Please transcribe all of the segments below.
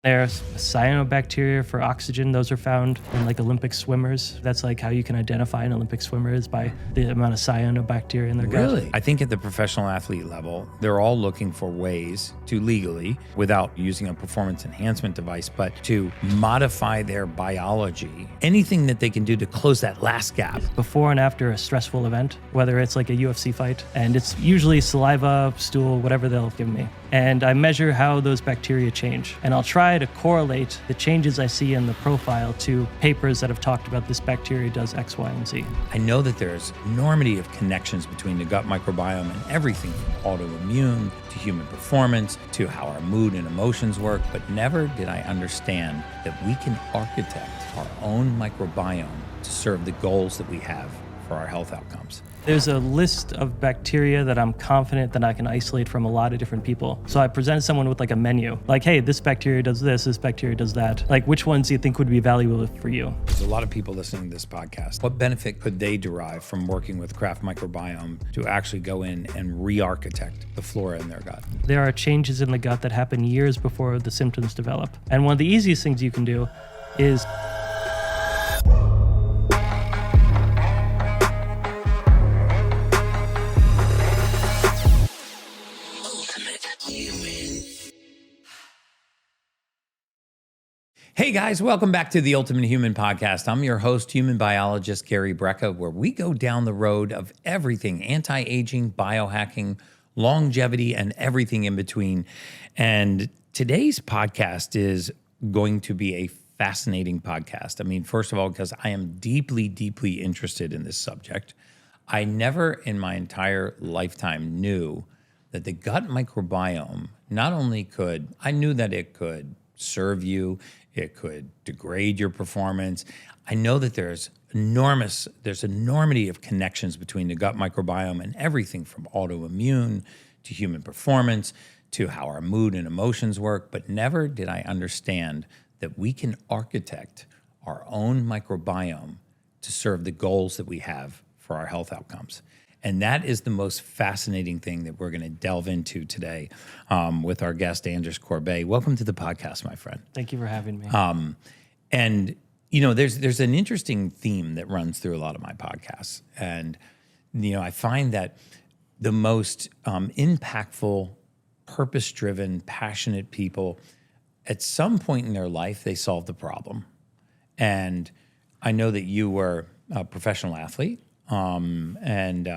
There's cyanobacteria for oxygen. Those are found in like Olympic swimmers. That's like how you can identify an Olympic swimmer is by the amount of cyanobacteria in their gut. Really? I think at the professional athlete level, they're all looking for ways to legally, without using a performance enhancement device, but to modify their biology. Anything that they can do to close that last gap. Before and after a stressful event, whether it's like a UFC fight, and it's usually saliva, stool, whatever they'll give me. And I measure how those bacteria change. And I'll try to correlate the changes I see in the profile to papers that have talked about this bacteria does X, Y, and Z. I know that there's enormity of connections between the gut microbiome and everything from autoimmune to human performance to how our mood and emotions work, but never did I understand that we can architect our own microbiome to serve the goals that we have for our health outcomes. There's a list of bacteria that I'm confident that I can isolate from a lot of different people. So I presented someone with like a menu, like, hey, this bacteria does this bacteria does that. Like, which ones do you think would be valuable for you? There's a lot of people listening to this podcast. What benefit could they derive from working with Craft Microbiome to actually go in and re-architect the flora in their gut? There are changes in the gut that happen years before the symptoms develop. And one of the easiest things you can do is Hey guys, welcome back to the Ultimate Human Podcast. I'm your host, human biologist Gary Brecka, where we go down the road of everything anti-aging, biohacking, longevity, and everything in between. And today's podcast is going to be a fascinating podcast. I mean, first of all, because I am deeply, deeply interested in this subject. I never in my entire lifetime knew that the gut microbiome not only I knew that it could serve you, it could degrade your performance. I know that there's enormity of connections between the gut microbiome and everything from autoimmune to human performance to how our mood and emotions work, but never did I understand that we can architect our own microbiome to serve the goals that we have for our health outcomes. And that is the most fascinating thing that we're going to delve into today with our guest, Anders Corbett. Welcome to the podcast, my friend. Thank you for having me. And, you know, there's an interesting theme that runs through a lot of my podcasts. And, you know, I find that the most impactful, purpose-driven, passionate people, at some point in their life, they solve the problem. And I know that you were a professional athlete. And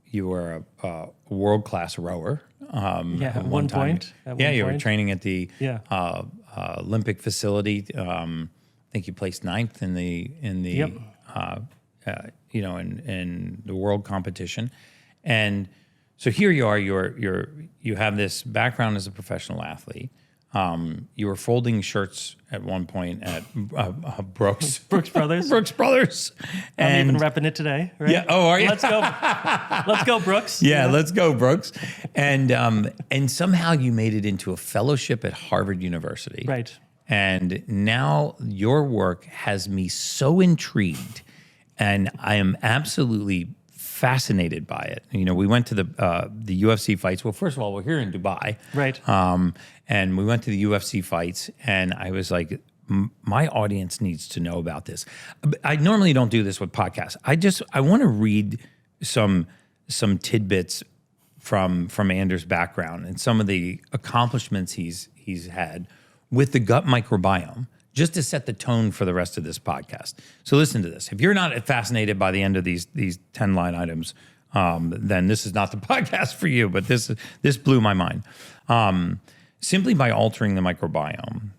you were a world-class rower. At one point. You were training at the Olympic facility. I think you placed ninth in the in the world competition. And so here you are. You have this background as a professional athlete. You were folding shirts at one point at Brooks Brothers. Brooks Brothers. I'm even repping it today, right? Yeah. Oh, are you? Let's go, Brooks. Yeah, let's go, Brooks. And somehow you made it into a fellowship at Harvard University. Right. And now your work has me so intrigued, and I am absolutely fascinated by it. You know, we went to the UFC fights. Well, first of all, we're here in Dubai. Right. And we went to the UFC fights, and I was like, my audience needs to know about this. I normally don't do this with podcasts. I want to read some tidbits from Anders' background and some of the accomplishments he's had with the gut microbiome, just to set the tone for the rest of this podcast. So listen to this. If you're not fascinated by the end of these 10 line items, then this is not the podcast for you, but this blew my mind. Simply by altering the microbiome,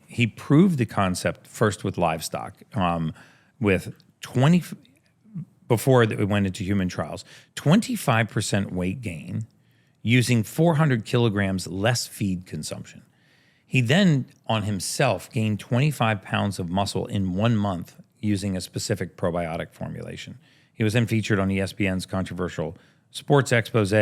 he proved the concept first with livestock, with 20, before it went into human trials, 25% weight gain using 400 kilograms less feed consumption. He then, on himself, gained 25 pounds of muscle in 1 month using a specific probiotic formulation. He was then featured on ESPN's controversial sports expose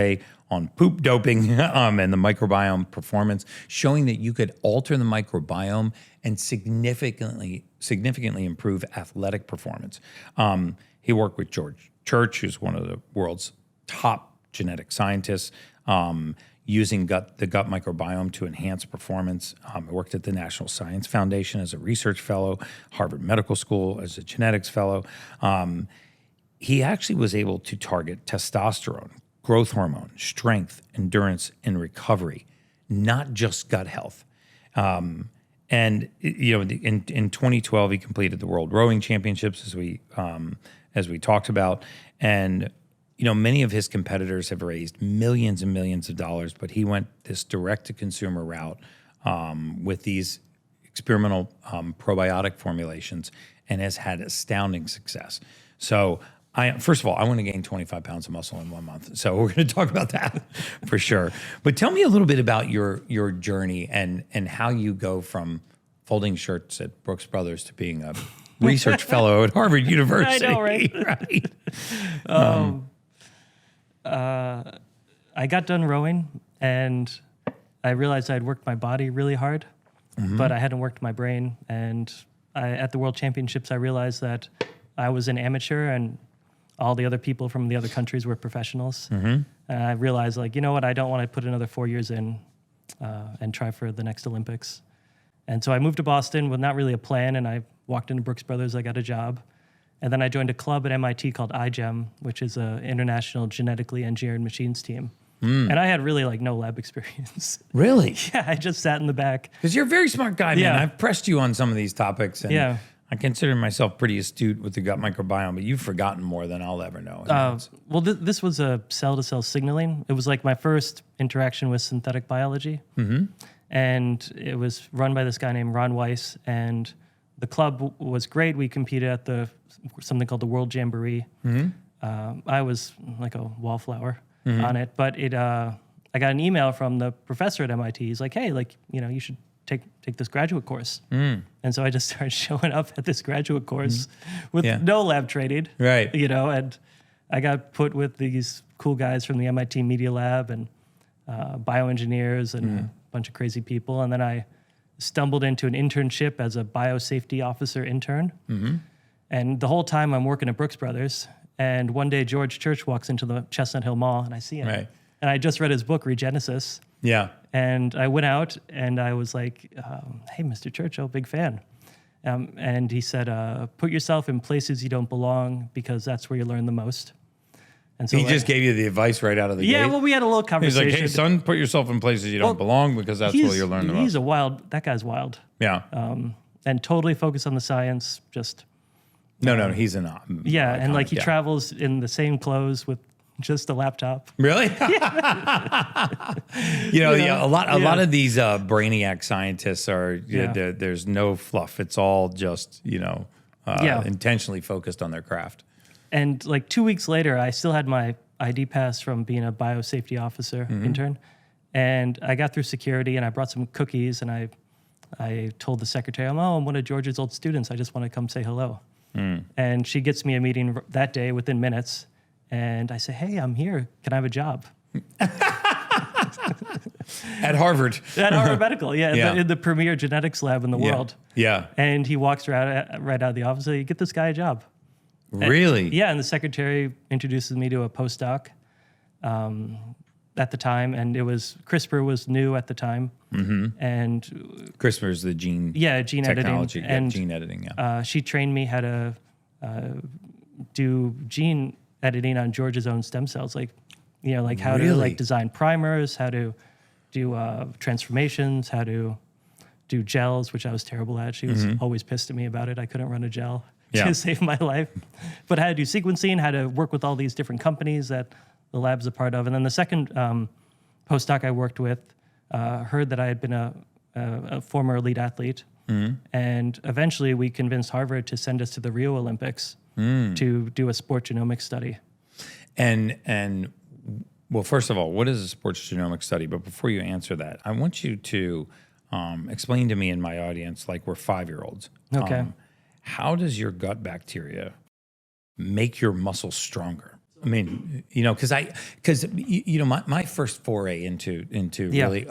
on poop doping and the microbiome performance, showing that you could alter the microbiome and significantly improve athletic performance. He worked with George Church, who's one of the world's top genetic scientists. using the gut microbiome to enhance performance. I worked at the National Science Foundation as a research fellow, Harvard Medical School as a genetics fellow. He actually was able to target testosterone, growth hormone, strength, endurance, and recovery, not just gut health. And in 2012, he completed the World Rowing Championships, as we talked about, and many of his competitors have raised millions and millions of dollars, but he went this direct-to-consumer route with these experimental probiotic formulations and has had astounding success. So, first of all, I want to gain 25 pounds of muscle in 1 month. So we're going to talk about that for sure. But tell me a little bit about your journey and how you go from folding shirts at Brooks Brothers to being a research fellow at Harvard University. I know, right? Right. I got done rowing, and I realized I'd worked my body really hard, but I hadn't worked my brain. And at the World Championships, I realized that I was an amateur, and all the other people from the other countries were professionals. And I realized, I don't want to put another 4 years in and try for the next Olympics. And so I moved to Boston with not really a plan, and I walked into Brooks Brothers. I got a job. And then I joined a club at MIT called iGEM, which is an international genetically engineered machines team. And I had really no lab experience. Really? Yeah, I just sat in the back. Because you're a very smart guy, man. Yeah. I've pressed you on some of these topics, and I consider myself pretty astute with the gut microbiome, but you've forgotten more than I'll ever know. This was a cell-to-cell signaling. It was my first interaction with synthetic biology. And it was run by this guy named Ron Weiss, and the club was great. We competed at something called the World Jamboree. I was like a wallflower on it, but I got an email from the professor at MIT. He's like, hey, you should take this graduate course. And so I just started showing up at this graduate course with no lab training. Right. And I got put with these cool guys from the MIT Media Lab and bioengineers and a bunch of crazy people. And then I stumbled into an internship as a biosafety officer intern. And the whole time I'm working at Brooks Brothers. And one day George Church walks into the Chestnut Hill Mall, and I see him. Right. And I just read his book, Regenesis. Yeah. And I went out and I was like, hey, Mr. Churchill, big fan. And he said, put yourself in places you don't belong because that's where you learn the most. And so he just gave you the advice right out of the gate? Yeah, well, we had a little conversation. He's like, hey, son, put yourself in places you don't belong because that's where you learn the most. That guy's wild. Yeah. And totally focused on the science, just... No, he's an yeah, and he travels in the same clothes with just a laptop. Really? A lot of these brainiac scientists are there's no fluff. It's all just intentionally focused on their craft. And 2 weeks later, I still had my ID pass from being a biosafety officer intern, and I got through security, and I brought some cookies, and I told the secretary, I'm one of George's old students. I just want to come say hello. And she gets me a meeting that day within minutes. And I say, hey, I'm here. Can I have a job? At Harvard. At Harvard Medical, in the premier genetics lab in the world. Yeah. And he walks right out of the office and says, get this guy a job. Really? And the secretary introduces me to a postdoc at the time. And CRISPR was new at the time. And CRISPR is the gene technology, editing. And gene editing, she trained me how to do gene editing on George's own stem cells, how to design primers, how to do transformations, how to do gels, which I was terrible at. She was always pissed at me about it. I couldn't run a gel to save my life. But how to do sequencing, how to work with all these different companies that the lab's a part of. And then the second postdoc I worked with heard that I had been a former elite athlete. And eventually we convinced Harvard to send us to the Rio Olympics to do a sport genomics study. And well, first of all, what is a sports genomics study? But before you answer that, I want you to explain to me and my audience, like we're 5-year-olds. Okay. How does your gut bacteria make your muscles stronger? I mean, because my first foray into really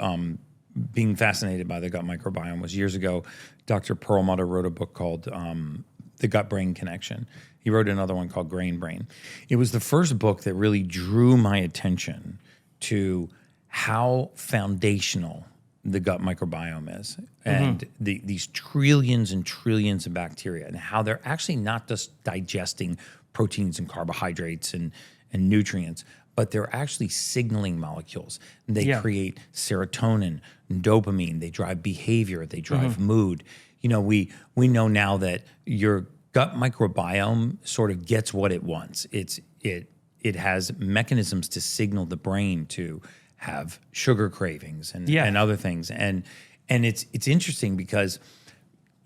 being fascinated by the gut microbiome was years ago. Dr. Perlmutter wrote a book called The Gut-Brain Connection. He wrote another one called Grain Brain. It was the first book that really drew my attention to how foundational the gut microbiome is, and these trillions and trillions of bacteria, and how they're actually not just digesting proteins and carbohydrates and nutrients, but they're actually signaling molecules. And they create serotonin, and dopamine. They drive behavior. They drive mood. We know now that your gut microbiome sort of gets what it wants. It has mechanisms to signal the brain to have sugar cravings and other things. And it's interesting because,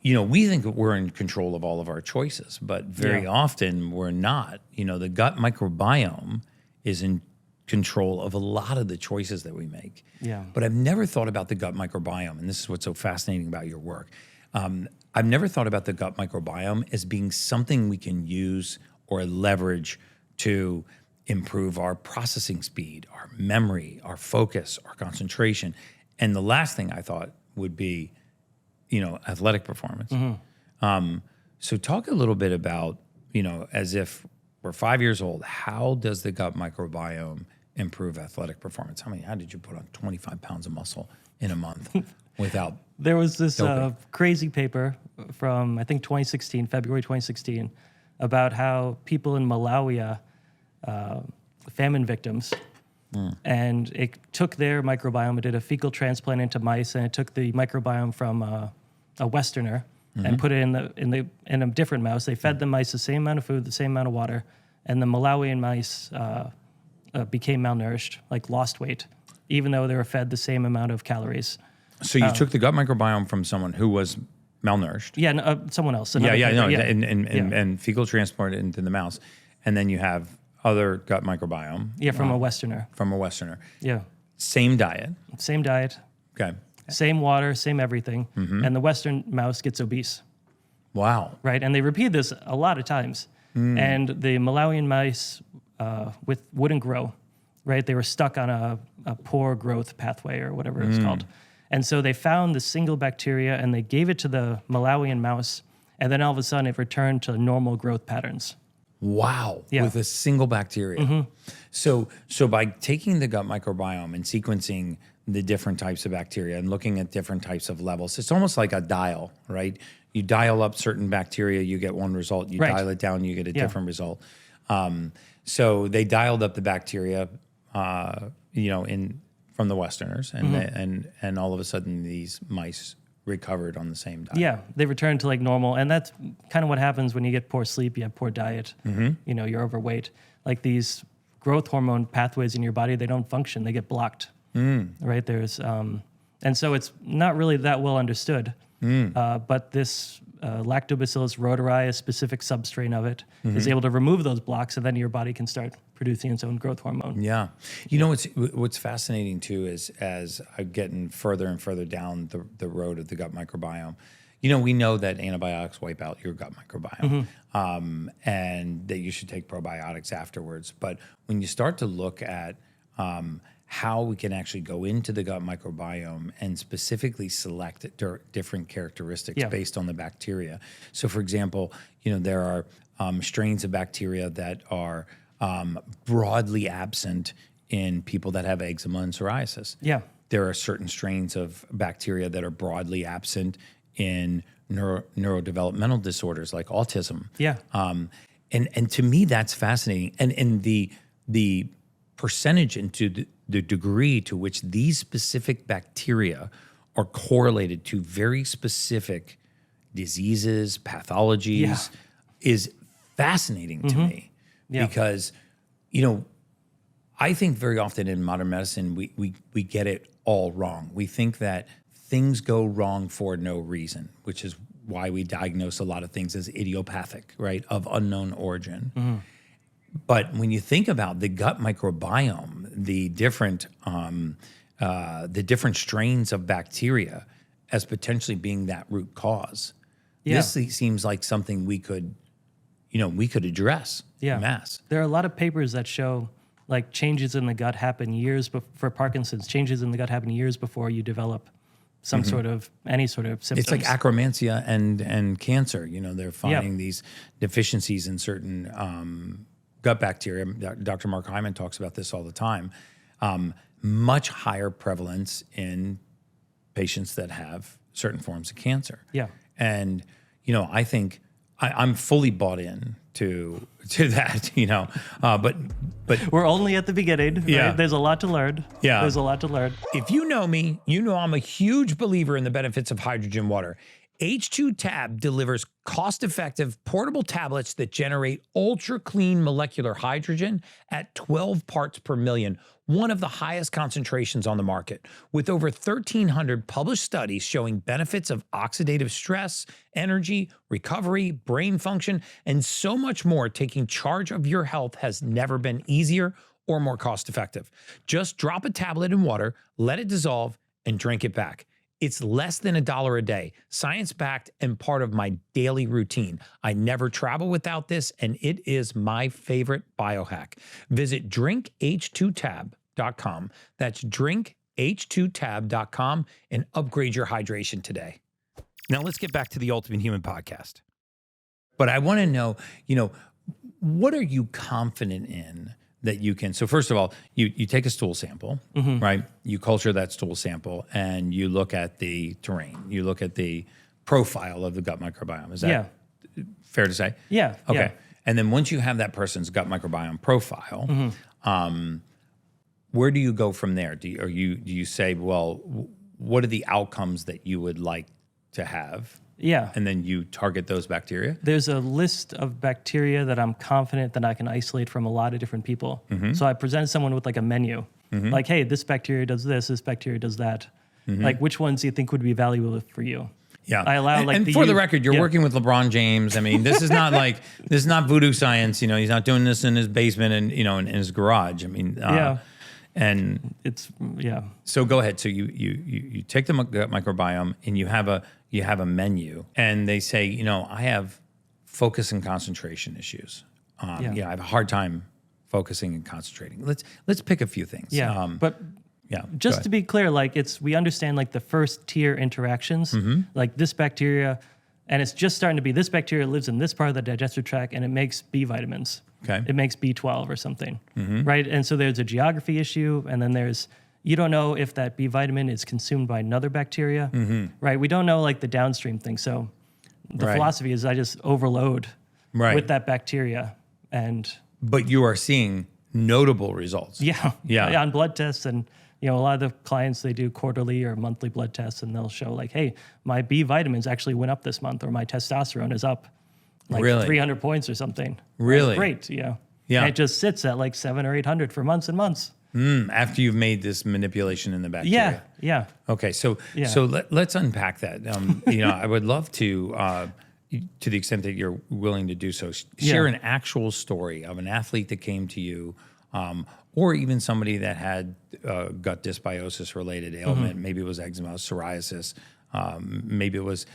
we think that we're in control of all of our choices, but very often we're not. The gut microbiome is in control of a lot of the choices that we make. Yeah. But I've never thought about the gut microbiome, and this is what's so fascinating about your work. I've never thought about the gut microbiome as being something we can use or leverage to improve our processing speed, our memory, our focus, our concentration. And the last thing I thought would be, athletic performance. So talk a little bit about, as if we're 5 years old, how does the gut microbiome improve athletic performance? How did you put on 25 pounds of muscle in a month without There was this doping? crazy paper from, I think, February 2016, about how people in Malawi, famine victims, and it took their microbiome, it did a fecal transplant into mice, and it took the microbiome from a Westerner and put it in a different mouse. They fed the mice the same amount of food, the same amount of water, and the Malawian mice became malnourished, like lost weight, even though they were fed the same amount of calories. So you took the gut microbiome from someone who was malnourished. Yeah, no, someone else. And fecal transport into the mouse, and then you have other gut microbiome. Yeah, from a Westerner. From a Westerner. Yeah. Same diet. Same diet. Okay. Same water, same everything. And the Western mouse gets obese. Wow. Right? And they repeat this a lot of times. And the Malawian mice wouldn't grow, right? They were stuck on a poor growth pathway or whatever it's called. And so they found the single bacteria and they gave it to the Malawian mouse. And then all of a sudden it returned to normal growth patterns. Wow. Yeah. With a single bacteria. So by taking the gut microbiome and sequencing the different types of bacteria and looking at different types of levels, it's almost like a dial, right? You dial up certain bacteria, you get one result. You dial it down, you get a different result. So they dialed up the bacteria, from the Westerners, and all of a sudden these mice recovered on the same diet. Yeah, they returned to like normal. And that's kind of what happens when you get poor sleep, you have poor diet, you're overweight. Like these growth hormone pathways in your body, they don't function, they get blocked, right? There's, and so it's not really that well understood, but this Lactobacillus rhodori, a specific substrain of it, is able to remove those blocks, and then your body can start producing its own growth hormone. Yeah. What's fascinating too is as I'm getting further and further down the road of the gut microbiome, we know that antibiotics wipe out your gut microbiome, and that you should take probiotics afterwards. But when you start to look at how we can actually go into the gut microbiome and specifically select different characteristics based on the bacteria. So, for example, there are strains of bacteria that are broadly absent in people that have eczema and psoriasis. Yeah. There are certain strains of bacteria that are broadly absent in neurodevelopmental disorders like autism. Yeah. And to me, that's fascinating. And the percentage into the degree to which these specific bacteria are correlated to very specific diseases, pathologies, is fascinating to me. Yeah. Because, I think very often in modern medicine, we get it all wrong. We think that things go wrong for no reason, which is why we diagnose a lot of things as idiopathic, right, of unknown origin. But when you think about the gut microbiome, the different strains of bacteria as potentially being that root cause, this seems like something we could address en masse. There are a lot of papers that show like changes in the gut happen for Parkinson's, changes in the gut happen years before you develop some any sort of symptoms. It's like acromantia and cancer. They're finding these deficiencies in certain gut bacteria. Dr. Mark Hyman talks about this all the time. much higher prevalence in patients that have certain forms of cancer. Yeah. And, I think I'm fully bought in to that, but We're only at the beginning. Right? Yeah. There's a lot to learn. Yeah. There's a lot to learn. if you know me, you know I'm a huge believer in the benefits of hydrogen water. H2 Tab delivers cost-effective portable tablets that generate ultra-clean molecular hydrogen at 12 parts per million, one of the highest concentrations on the market. With over 1,300 published studies showing benefits of oxidative stress, energy, recovery, brain function, and so much more, taking charge of your health has never been easier or more cost-effective. Just drop a tablet in water, let it dissolve, and drink it back. It's less than $1 a day, science-backed and part of my daily routine. I never travel without this, and it is my favorite biohack. Visit drinkhh2tab.com. That's drinkhh2tab.com and upgrade your hydration today. Now let's get back to the Ultimate Human podcast. But I want to know, what are you confident in that you can? So first of all, you take a stool sample, right? You culture that stool sample and you look at the terrain. You look at the profile of the gut microbiome. Is that fair to say? Yeah. Okay. Yeah. And then once you have that person's gut microbiome profile, where do you go from there? Do you say, well, what are the outcomes that you would like to have? Yeah. And then you target those bacteria? There's a list of bacteria that I'm confident that I can isolate from a lot of different people. So I present someone with like a menu, like, hey, this bacteria does this bacteria does that. Like, which ones do you think would be valuable for you? Yeah. I allow and for the record, you're working with LeBron James. I mean, this is not this is not voodoo science. He's not doing this in his basement and, in his garage. I mean, and it's, So go ahead. So you take the gut microbiome and you have a menu, and they say, I have focus and concentration issues. I have a hard time focusing and concentrating. Let's pick a few things. Just to be clear, we understand like the first tier interactions, like this bacteria, and it's just starting to be, this bacteria lives in this part of the digestive tract and it makes B vitamins. Okay. It makes B12 or something, right? And so there's a geography issue, and then you don't know if that B vitamin is consumed by another bacteria, right? We don't know like the downstream thing. So the philosophy is I just overload with that bacteria. But you are seeing notable results. Yeah, on blood tests. And, a lot of the clients, they do quarterly or monthly blood tests, and they'll show like, hey, my B vitamins actually went up this month, or my testosterone is up like 300 points or something. Really? Like, great, yeah. And it just sits at like 700 or 800 for months and months. After you've made this manipulation in the bacteria. Yeah. Okay, so let's unpack that. I would love to the extent that you're willing to do so, share an actual story of an athlete that came to you, or even somebody that had gut dysbiosis related ailment. Maybe it was eczema, psoriasis. Maybe it was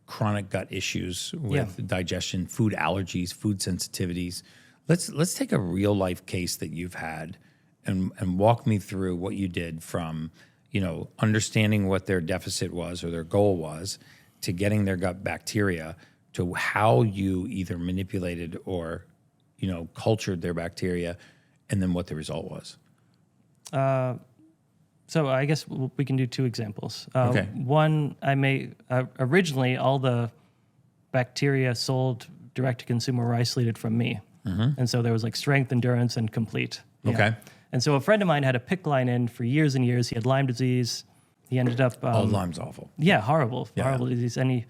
chronic gut issues with digestion, food allergies, food sensitivities. Let's take a real life case that you've had and walk me through what you did from, understanding what their deficit was or their goal was, to getting their gut bacteria, to how you either manipulated or, cultured their bacteria, and then what the result was. So I guess we can do two examples. Okay. One, originally all the bacteria sold direct to consumer were isolated from me. And so there was like strength, endurance, and complete. Okay. And so a friend of mine had a PICC line in for years and years. He had Lyme disease. He ended up... Lyme's awful. Yeah, horrible disease. And he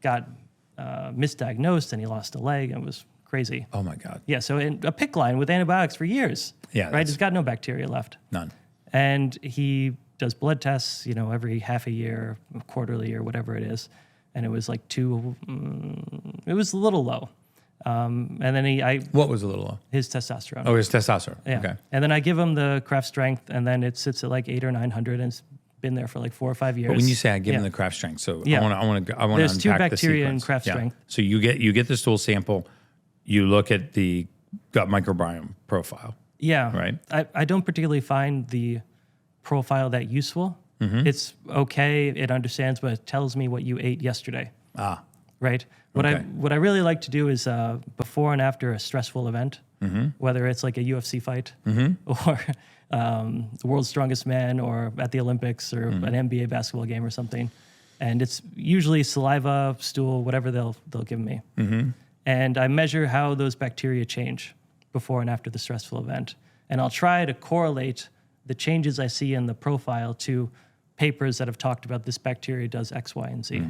got misdiagnosed, and he lost a leg, and it was crazy. Oh my God. Yeah, so a PICC line with antibiotics for years. Yeah. Right? He's got no bacteria left. None. And he does blood tests, every half a year, quarterly, or whatever it is. And it was like it was a little low. And then what was a little low? His testosterone. Oh, his testosterone. Yeah. Okay. And then I give him the Craft Strength, and then it sits at like 800 or 900, and it's been there for like 4 or 5 years. But when you say I give him the Craft Strength, so I want to There's unpack 2 the bacteria in sequence. Craft Strength. So you get the stool sample, you look at the gut microbiome profile. Yeah. Right. I don't particularly find the profile that useful. It's okay. It understands, but it tells me what you ate yesterday. Right. What I really like to do is before and after a stressful event. whether it's like a UFC fight or the world's strongest man or at the Olympics or an NBA basketball game or something. And it's usually saliva, stool, whatever they'll give me. And I measure how those bacteria change before and after the stressful event. And I'll try to correlate the changes I see in the profile to papers that have talked about this bacteria does X, Y, and Z.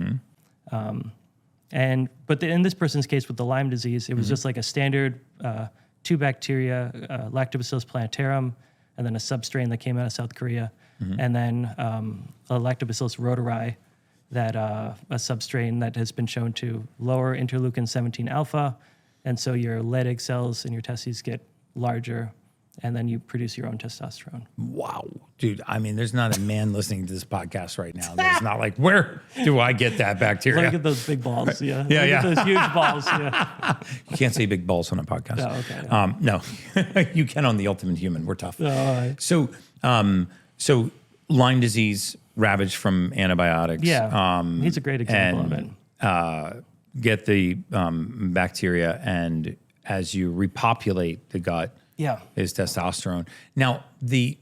But in this person's case with the Lyme disease, it was just like a standard 2 bacteria, Lactobacillus plantarum, and then a substrain that came out of South Korea, and then a Lactobacillus rhodori, that a substrain that has been shown to lower interleukin-17 alpha, and so your Leydig cells in your testes get larger, and then you produce your own testosterone. Wow, dude. I mean, there's not a man listening to this podcast right now that's not like, where do I get that bacteria? Look at those big balls. Yeah. Yeah, Look yeah. at those huge balls. Yeah. You can't say big balls on a podcast. Oh, okay. Yeah. No, you can on The Ultimate Human. We're tough. All right. So Lyme disease ravaged from antibiotics. Yeah. He's a great example of it. Get the bacteria, and as you repopulate the gut, is testosterone. Now, the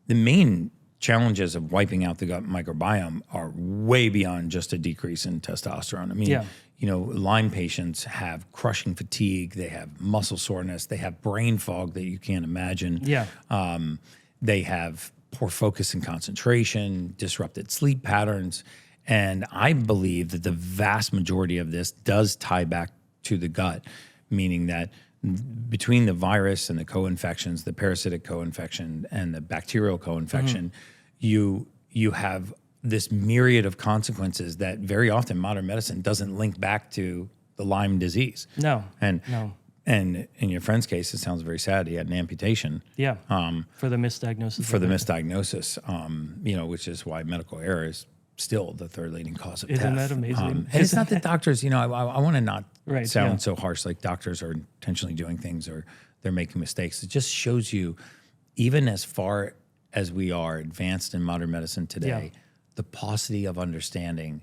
main challenges of wiping out the gut microbiome are way beyond just a decrease in testosterone. I mean, Lyme patients have crushing fatigue, they have muscle soreness, they have brain fog that you can't imagine. They have poor focus and concentration, disrupted sleep patterns. And I believe that the vast majority of this does tie back to the gut, meaning that between the virus and the co-infections, the parasitic co-infection and the bacterial co-infection, you have this myriad of consequences that very often modern medicine doesn't link back to the Lyme disease. And in your friend's case, it sounds very sad. He had an amputation. For the misdiagnosis. Which is why medical error is still the third leading cause of Isn't death. that amazing? And it's not that doctors, I want to not Right, sound so harsh, like doctors are intentionally doing things or they're making mistakes. It just shows you, even as far as we are advanced in modern medicine today, the paucity of understanding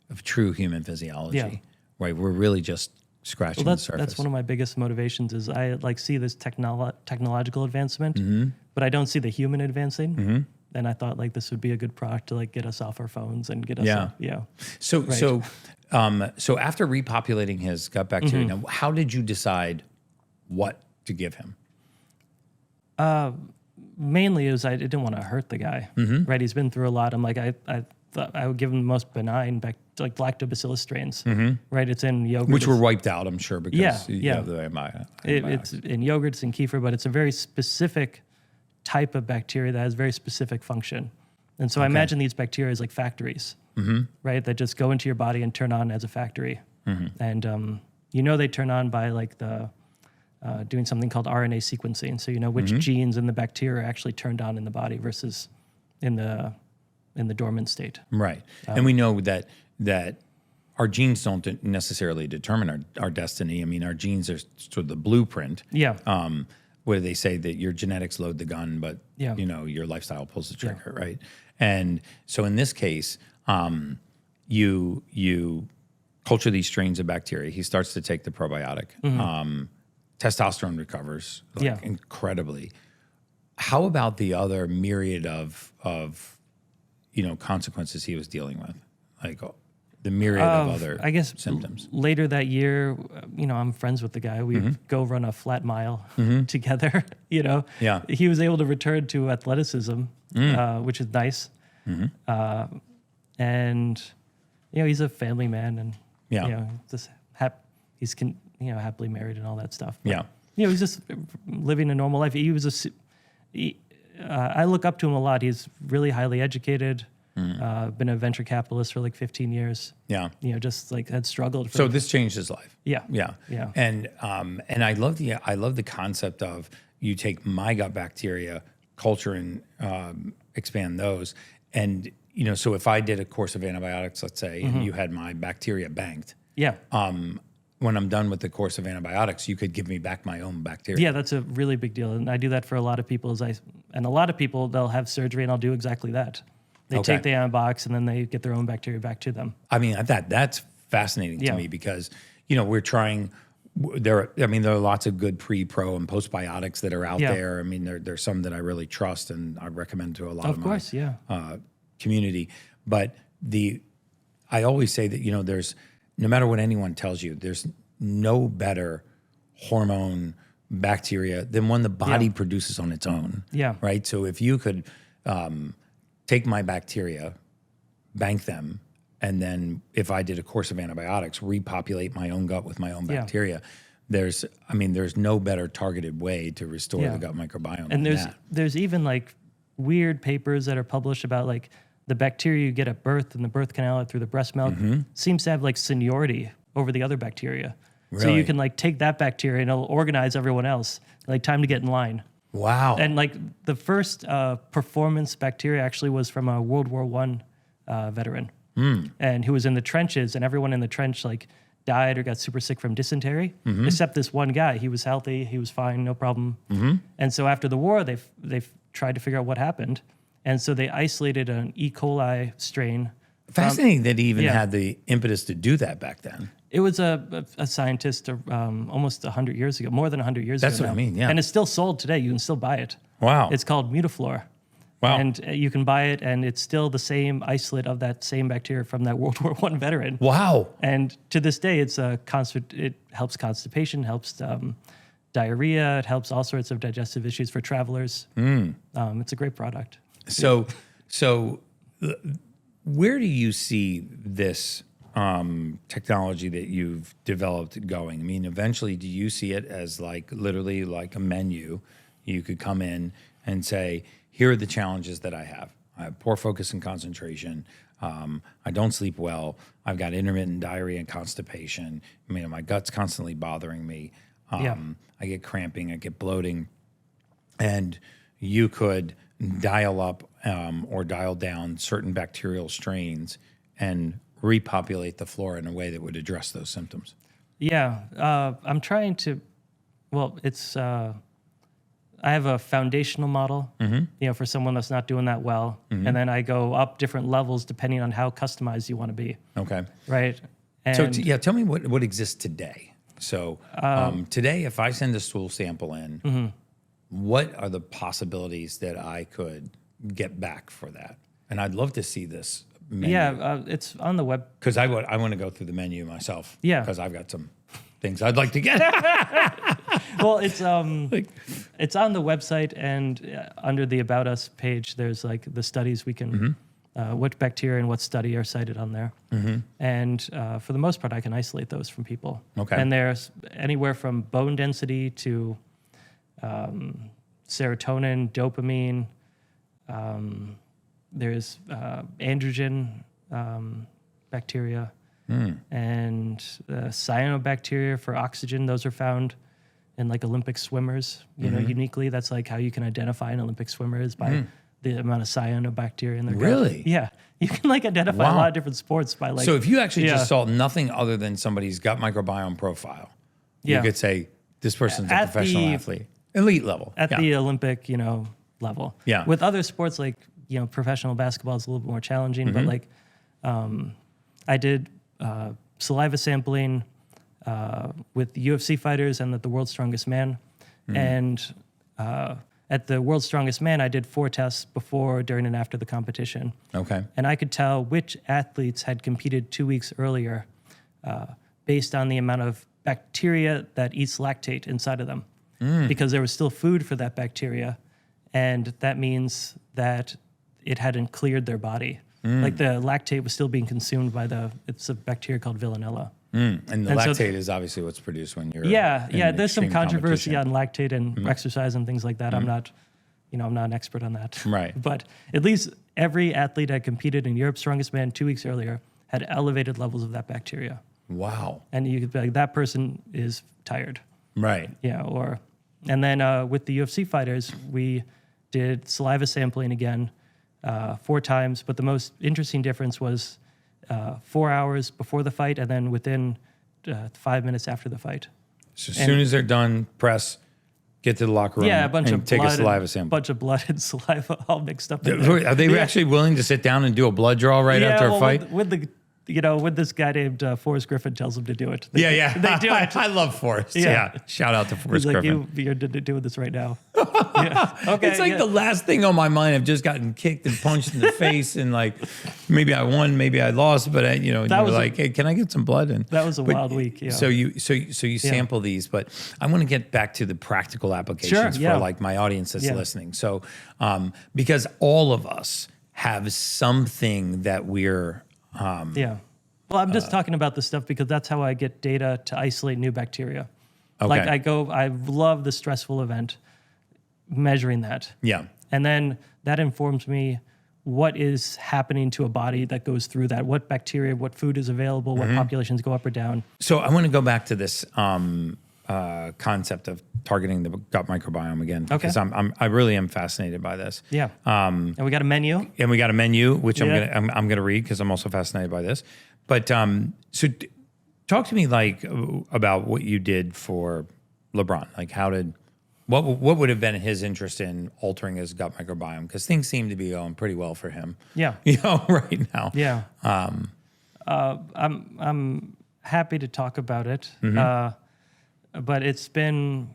of true human physiology, right? We're really just scratching the surface. That's one of my biggest motivations is I see this technological advancement, but I don't see the human advancing. And I thought this would be a good product to get us off our phones and get us So after repopulating his gut bacteria, now how did you decide what to give him? Mainly it was I didn't want to hurt the guy. Right, he's been through a lot. I'm like I thought I would give him the most benign lactobacillus strains. Right, it's in yogurt, which were wiped out, I'm sure, because you have the it's in yogurt, it's in kefir, but it's a very specific type of bacteria that has very specific function. And so I imagine these bacteria as like factories, right? That just go into your body and turn on as a factory. And they turn on by doing something called RNA sequencing. So you know which genes in the bacteria are actually turned on in the body versus in the dormant state. Right. And we know that our genes don't necessarily determine our destiny. I mean, our genes are sort of the blueprint. Where they say that your genetics load the gun, but your lifestyle pulls the trigger, right? And so in this case, you culture these strains of bacteria. He starts to take the probiotic. Testosterone recovers incredibly. How about the other myriad of consequences he was dealing with, like the myriad of other symptoms? Later that year, I'm friends with the guy. We go run a flat mile together. He was able to return to athleticism, which is nice. And he's a family man, and he's happily married and all that stuff. But, he's just living a normal life. He was I look up to him a lot. He's really highly educated. Been a venture capitalist for 15 years. Just had struggled. So this changed his life. Yeah. And I love the concept of you take my gut bacteria, culture and expand those. And so if I did a course of antibiotics, let's say, and you had my bacteria banked. When I'm done with the course of antibiotics, you could give me back my own bacteria. Yeah, that's a really big deal. And I do that for a lot of people. And a lot of people, they'll have surgery and I'll do exactly that. They take the antibiotics and then they get their own bacteria back to them. I mean, that's fascinating to me because, we're trying there are lots of good pre, pro, and postbiotics that are out Yeah. there. I mean, there's some that I really trust and I recommend to a lot of Of course, my yeah. community. But I always say that, there's, no matter what anyone tells you, there's no better hormone bacteria than one the body produces on its own. Yeah. Right? So if you could take my bacteria, bank them, and then if I did a course of antibiotics, repopulate my own gut with my own bacteria, there's no better targeted way to restore the gut microbiome. And than that. there's even like weird papers that are published about like the bacteria you get at birth in the birth canal through the breast milk seems to have like seniority over the other bacteria. So Really? you can like take that bacteria and it'll organize everyone else. Like time to get in line. Wow. And like the first performance bacteria actually was from a World War I veteran, and who was in the trenches, and everyone in the trench like died or got super sick from dysentery, except this one guy. He was healthy, he was fine, no problem. And so after the war, they've tried to figure out what happened, and so they isolated an E. coli strain. Fascinating that he even had the impetus to do that back then. It was a scientist almost 100 years ago, more than 100 years ago. That's what now. I mean, yeah. And it's still sold today. You can still buy it. Wow. It's called Mutaflor. Wow. And you can buy it, and it's still the same isolate of that same bacteria from that World War I veteran. Wow. And to this day, it helps constipation, helps diarrhea, it helps all sorts of digestive issues for travelers. It's a great product. So where do you see this technology that you've developed going? I mean, eventually, do you see it as like literally like a menu? You could come in and say, here are the challenges that I have. I have poor focus and concentration. I don't sleep well. I've got intermittent diarrhea and constipation. I mean, my gut's constantly bothering me. I get cramping. I get bloating. And you could dial up or dial down certain bacterial strains and repopulate the flora in a way that would address those symptoms. Yeah, I'm trying to. Well, it's. I have a foundational model, for someone that's not doing that well, and then I go up different levels depending on how customized you want to be. Okay. Right. And So tell me what exists today. So today, if I send a stool sample in, what are the possibilities that I could get back for that? And I'd love to see this menu. Yeah, it's on the web. Because I want to go through the menu myself. Yeah. Because I've got some things I'd like to get. Well, it's on the website, and under the About Us page, there's like the studies we can, what bacteria and what study are cited on there. And for the most part, I can isolate those from people. Okay. And there's anywhere from bone density to serotonin, dopamine. There's androgen bacteria and cyanobacteria for oxygen. Those are found in like Olympic swimmers, uniquely. That's like how you can identify an Olympic swimmer is by the amount of cyanobacteria in their gut. Really? Yeah. You can like identify a lot of different sports by like. So if you actually just saw nothing other than somebody's gut microbiome profile, you could say this person's a professional athlete, elite level. At the Olympic, level. Yeah. With other sports like, professional basketball is a little bit more challenging, but like I did saliva sampling with UFC fighters and at the World's Strongest Man. And at the World's Strongest Man, I did 4 tests before, during, and after the competition. Okay. And I could tell which athletes had competed 2 weeks earlier based on the amount of bacteria that eats lactate inside of them. Because there was still food for that bacteria. And that means that it hadn't cleared their body. Like the lactate was still being consumed by it's a bacteria called Villanella. And the lactate is obviously what's produced when you're there's some extreme controversy competition. on lactate and exercise and things like that. I'm not an expert on that. Right. But at least every athlete that competed in Europe's Strongest Man 2 weeks earlier had elevated levels of that bacteria. Wow. And you could be like, that person is tired. Right. And then with the UFC fighters, we did saliva sampling again 4 times, but the most interesting difference was 4 hours before the fight and then within 5 minutes after the fight. So as soon as they're done, press, get to the locker room, a bunch of take blood a saliva sample. bunch of blood and saliva all mixed up in there. Are they actually willing to sit down and do a blood draw right after a fight? With when this guy named Forrest Griffin tells them to do it. They do it. I love Forrest. Yeah. Shout out to Forrest He's like, Griffin. you're doing this right now. Yeah. Okay. It's like the last thing on my mind. I've just gotten kicked and punched in the face, and like maybe I won, maybe I lost, but and you're like, hey, can I get some blood? And that was a wild week. Yeah. So you sample these, but I want to get back to the practical applications for like my audience that's listening. So because all of us have something that we're Well, I'm just talking about this stuff because that's how I get data to isolate new bacteria. Okay. Like I love the stressful event, measuring that. Yeah. And then that informs me what is happening to a body that goes through that, what bacteria, what food is available, what populations go up or down. So I want to go back to this concept of targeting the gut microbiome again, because I really am fascinated by this. Yeah. And we got a menu. Which I'm gonna read because I'm also fascinated by this. But talk to me like about what you did for LeBron. Like what would have been his interest in altering his gut microbiome? Because things seem to be going pretty well for him. Yeah. Right now. Yeah. I'm happy to talk about it. But it's been,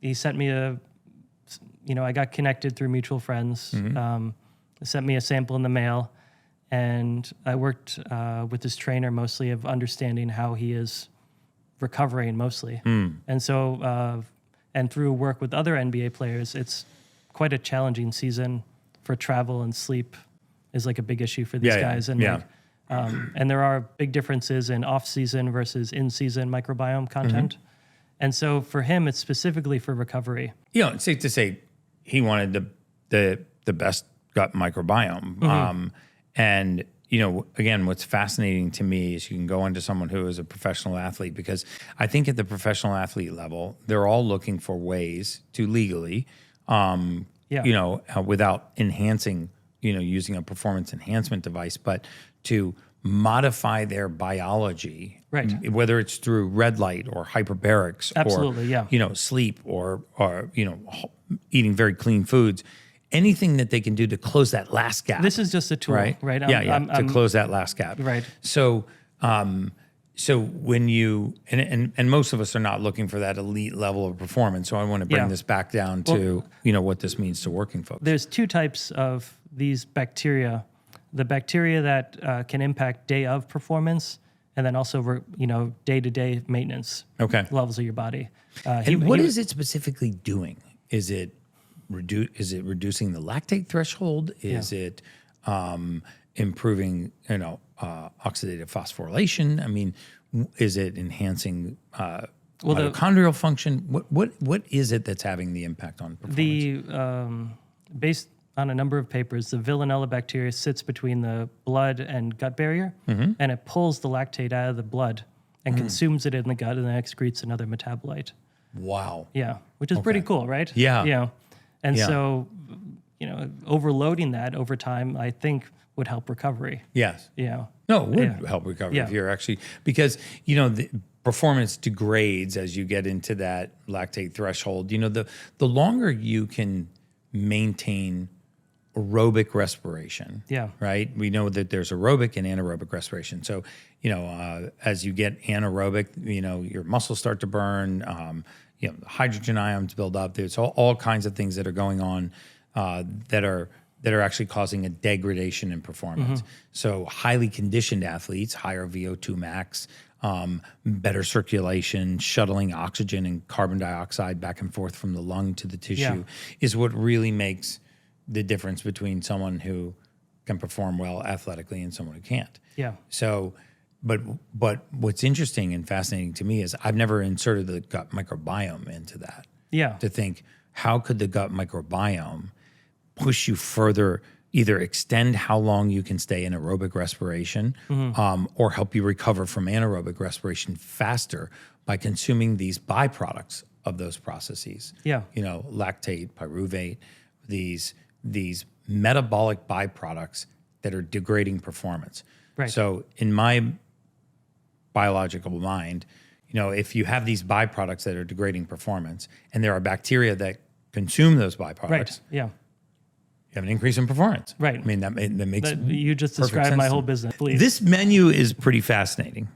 he sent me I got connected through mutual friends, sent me a sample in the mail, and I worked with this trainer mostly of understanding how he is recovering mostly. And so, and through work with other NBA players, it's quite a challenging season for travel, and sleep is like a big issue for these guys. And and there are big differences in off-season versus in-season microbiome content. And so for him, it's specifically for recovery. It's safe to say he wanted the best gut microbiome. And, again, what's fascinating to me is you can go into someone who is a professional athlete, because I think at the professional athlete level, they're all looking for ways to legally, without enhancing, using a performance enhancement device, but to modify their biology, right? Whether it's through red light or hyperbarics, or sleep, or eating very clean foods, anything that they can do to close that last gap. This is just a tool, right? To close that last gap, right? So, so when you and most of us are not looking for that elite level of performance. So I want to bring this back down to what this means to working folks. There's two types of these bacteria. The bacteria that can impact day of performance, and then also day-to-day maintenance levels of your body. And what is it specifically doing? Is it reducing the lactate threshold? Is it improving oxidative phosphorylation? I mean, is it enhancing mitochondrial function? What is it that's having the impact on performance? Based on a number of papers, the Villanella bacteria sits between the blood and gut barrier, and it pulls the lactate out of the blood and consumes it in the gut, and then excretes another metabolite. Wow. Yeah, which is pretty cool, right? Yeah. And so, overloading that over time, I think, would help recovery. Yes. Yeah. No, it would help recovery if you're actually, because, the performance degrades as you get into that lactate threshold. The longer you can maintain aerobic respiration. Right. We know that there's aerobic and anaerobic respiration. So, as you get anaerobic, your muscles start to burn, hydrogen ions build up. There's all kinds of things that are going on that are actually causing a degradation in performance. So highly conditioned athletes, higher VO2 max, better circulation, shuttling oxygen and carbon dioxide back and forth from the lung to the tissue is what really makes the difference between someone who can perform well athletically and someone who can't. Yeah. So, but what's interesting and fascinating to me is I've never inserted the gut microbiome into that. Yeah. To think, how could the gut microbiome push you further, either extend how long you can stay in aerobic respiration, or help you recover from anaerobic respiration faster by consuming these byproducts of those processes. Yeah. Lactate, pyruvate, these metabolic byproducts that are degrading performance. Right. So in my biological mind, if you have these byproducts that are degrading performance, and there are bacteria that consume those byproducts, you have an increase in performance. Right. I mean, that makes You just perfect described my sense to whole me. business, please. This menu is pretty fascinating.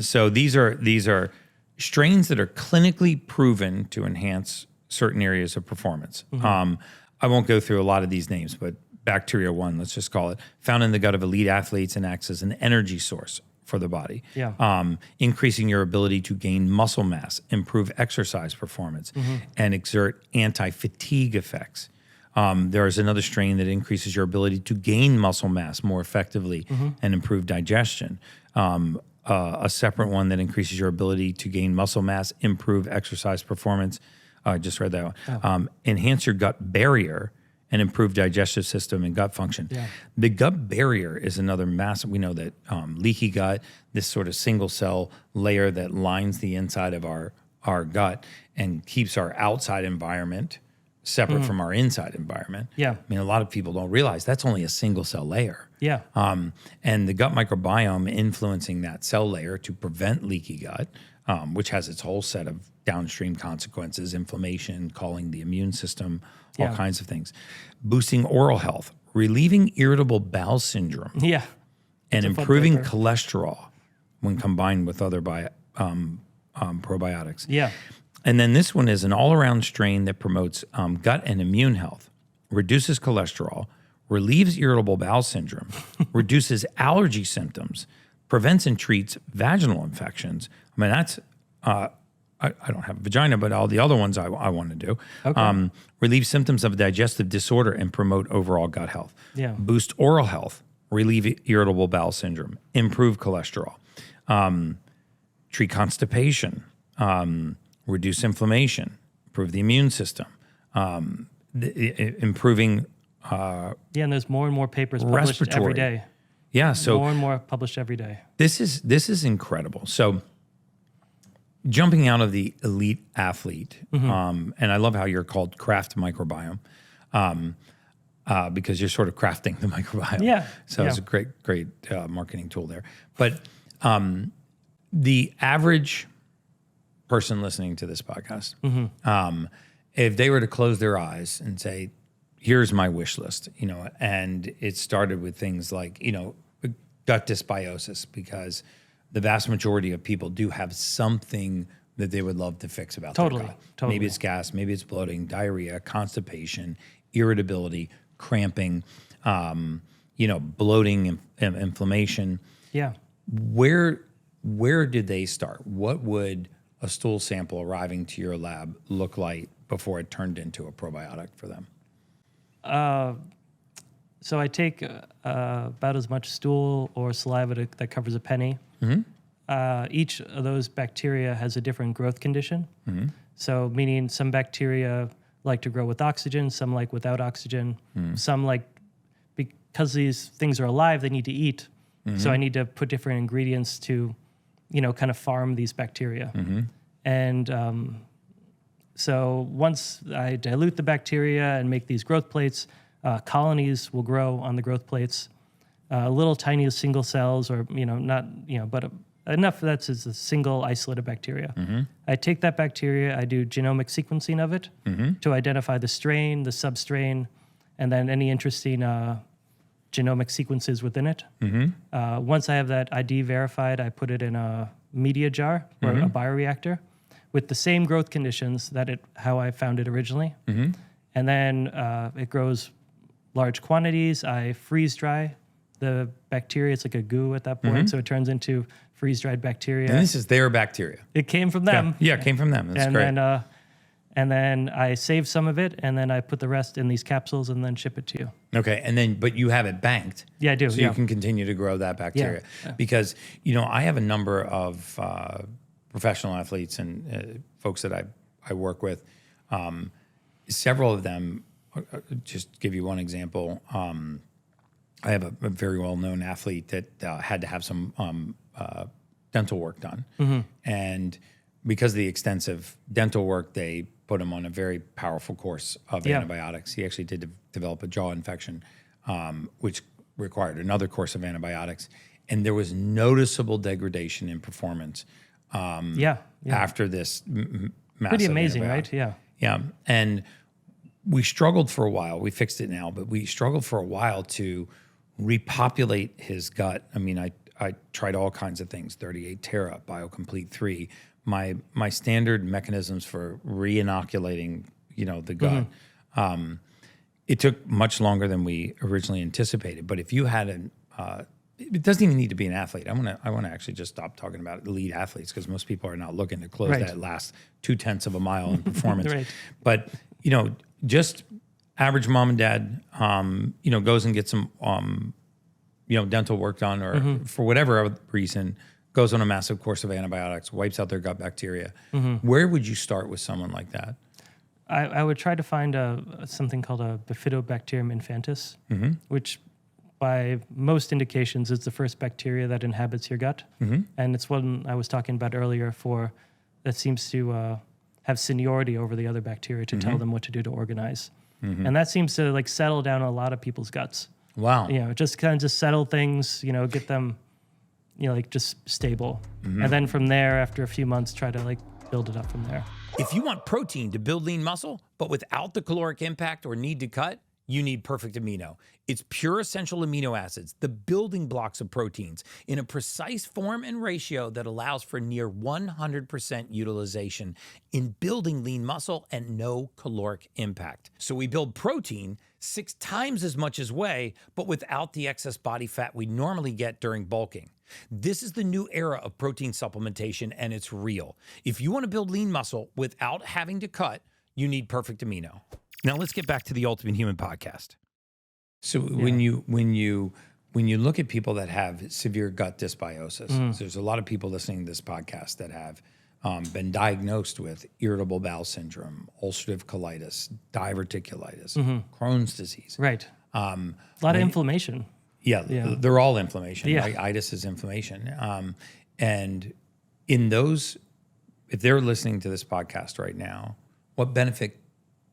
So these are strains that are clinically proven to enhance certain areas of performance. I won't go through a lot of these names, but Bacteria 1, let's just call it, found in the gut of elite athletes and acts as an energy source for the body. Yeah. Increasing your ability to gain muscle mass, improve exercise performance, and exert anti-fatigue effects. There's another strain that increases your ability to gain muscle mass more effectively and improve digestion. A separate one that increases your ability to gain muscle mass, improve exercise performance. I just read that one. Enhance your gut barrier and improve digestive system and gut function. Yeah. The gut barrier is another massive. We know that leaky gut, this sort of single cell layer that lines the inside of our gut and keeps our outside environment separate from our inside environment. Yeah. I mean, a lot of people don't realize that's only a single cell layer. Yeah. And the gut microbiome influencing that cell layer to prevent leaky gut, which has its whole set of downstream consequences, inflammation, calling the immune system, all kinds of things. Boosting oral health, relieving irritable bowel syndrome, Yeah. and That's a fun improving paper. cholesterol when combined with other probiotics. Yeah. And then this one is an all-around strain that promotes gut and immune health, reduces cholesterol, relieves irritable bowel syndrome, reduces allergy symptoms, prevents and treats vaginal infections. I mean, that's, I don't have a vagina, but all the other ones I want to do. Okay. Relieve symptoms of digestive disorder and promote overall gut health. Yeah. Boost oral health, relieve irritable bowel syndrome, improve cholesterol, treat constipation, reduce inflammation, improve the immune system, improving Yeah, and there's more and more papers published every respiratory. day. Yeah, so More and more published every day. this is incredible. So jumping out of the elite athlete, and I love how you're called Craft Microbiome, because you're sort of crafting the microbiome. Yeah, So it's a yeah. great marketing tool there. But the average person listening to this podcast, if they were to close their eyes and say, here's my wish list, and it started with things like, gut dysbiosis, because the vast majority of people do have something that they would love to fix about their gut. Totally. Maybe it's gas, maybe it's bloating, diarrhea, constipation, irritability, cramping, bloating, inflammation. Yeah. Where did they start? What would a stool sample arriving to your lab look like before it turned into a probiotic for them? So I take about as much stool or saliva that covers a penny. Each of those bacteria has a different growth condition. So meaning some bacteria like to grow with oxygen, some like without oxygen, some like, because these things are alive, they need to eat. So I need to put different ingredients to, kind of farm these bacteria. And so once I dilute the bacteria and make these growth plates, colonies will grow on the growth plates, little tiny single cells, or but enough that's as a single isolated bacteria. I take that bacteria, I do genomic sequencing of it to identify the strain, the substrain, and then any interesting genomic sequences within it. Once I have that ID verified, I put it in a media jar or a bioreactor with the same growth conditions how I found it originally. And then it grows large quantities. I freeze dry the bacteria. It's like a goo at that point, so it turns into freeze-dried bacteria. And this is their bacteria. It came from them. Yeah, it came from them. That's great. And then I save some of it, and then I put the rest in these capsules and then ship it to you. Okay, but you have it banked. Yeah, I do. So you can continue to grow that bacteria. Because, I have a number of professional athletes and folks that I work with. Several of them, just to give you one example, I have a very well-known athlete that had to have some dental work done. And because of the extensive dental work, they put him on a very powerful course of antibiotics. He actually did develop a jaw infection, which required another course of antibiotics. And there was noticeable degradation in performance after this massive Pretty amazing, antibiotic. right? Yeah. Yeah. And we struggled for a while. We fixed it now, but we struggled for a while to repopulate his gut. I mean, I tried all kinds of things, 38 Terra, BioComplete 3, my standard mechanisms for re-inoculating, the gut. It took much longer than we originally anticipated. But if you had it doesn't even need to be an athlete. I want to actually just stop talking about elite athletes because most people are not looking to close that last 0.2 of a mile in performance. Right. But just average mom and dad, goes and gets some, dental work done, or for whatever other reason, goes on a massive course of antibiotics, wipes out their gut bacteria. Where would you start with someone like that? I would try to find something called a Bifidobacterium infantis, which by most indications is the first bacteria that inhabits your gut. And it's one I was talking about earlier that seems to have seniority over the other bacteria to tell them what to do to organize. And that seems to settle down a lot of people's guts. Wow. Just kind of just settle things, get them, just stable. And then from there, after a few months, try to build it up from there. If you want protein to build lean muscle, but without the caloric impact or need to cut, you need Perfect Amino. It's pure essential amino acids, the building blocks of proteins, in a precise form and ratio that allows for near 100% utilization in building lean muscle and no caloric impact. So we build protein 6 times as much as whey, but without the excess body fat we normally get during bulking. This is the new era of protein supplementation, and it's real. If you want to build lean muscle without having to cut, you need Perfect Amino. Now let's get back to the Ultimate Human podcast. So when you look at people that have severe gut dysbiosis, there's a lot of people listening to this podcast that have been diagnosed with irritable bowel syndrome, ulcerative colitis, diverticulitis, Crohn's disease. Right. A lot of inflammation. Yeah, they're all inflammation. Yeah. Right? Itis is inflammation. And in those, if they're listening to this podcast right now, what benefit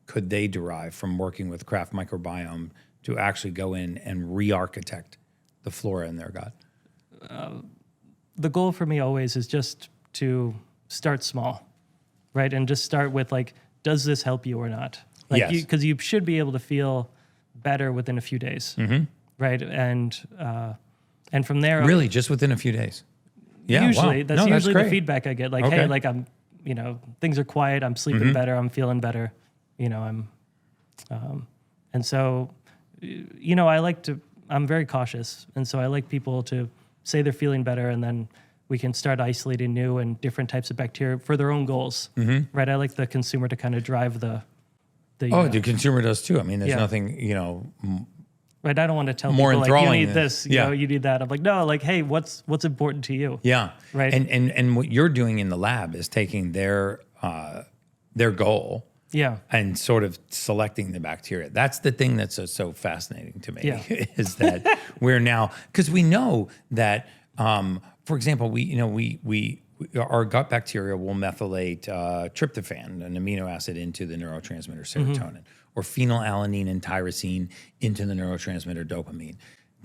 could they derive from working with Craft Microbiome to actually go in and re-architect the flora in their gut? The goal for me always is just to start small, right? And just start with does this help you or not? Yes. Because you should be able to feel better within a few days, right? And from there, really, just within a few days. Yeah, usually wow. that's usually great. the feedback I get. Okay. Hey, I'm, things are quiet. I'm sleeping better. I'm feeling better. And so, I'm very cautious. And so I like people to say they're feeling better, and then we can start isolating new and different types of bacteria for their own goals, right? I like the consumer to kind of drive the the consumer does too. I mean, there's nothing, right. I don't want to tell more people enthralling you need this, you need that. I'm like, no, hey, what's important to you? Yeah. Right. And what you're doing in the lab is taking their goal. Yeah. And sort of selecting the bacteria. That's the thing that's so fascinating to me, is that we're now, because we know that, for example, our gut bacteria will methylate tryptophan, an amino acid, into the neurotransmitter serotonin, or phenylalanine and tyrosine into the neurotransmitter dopamine.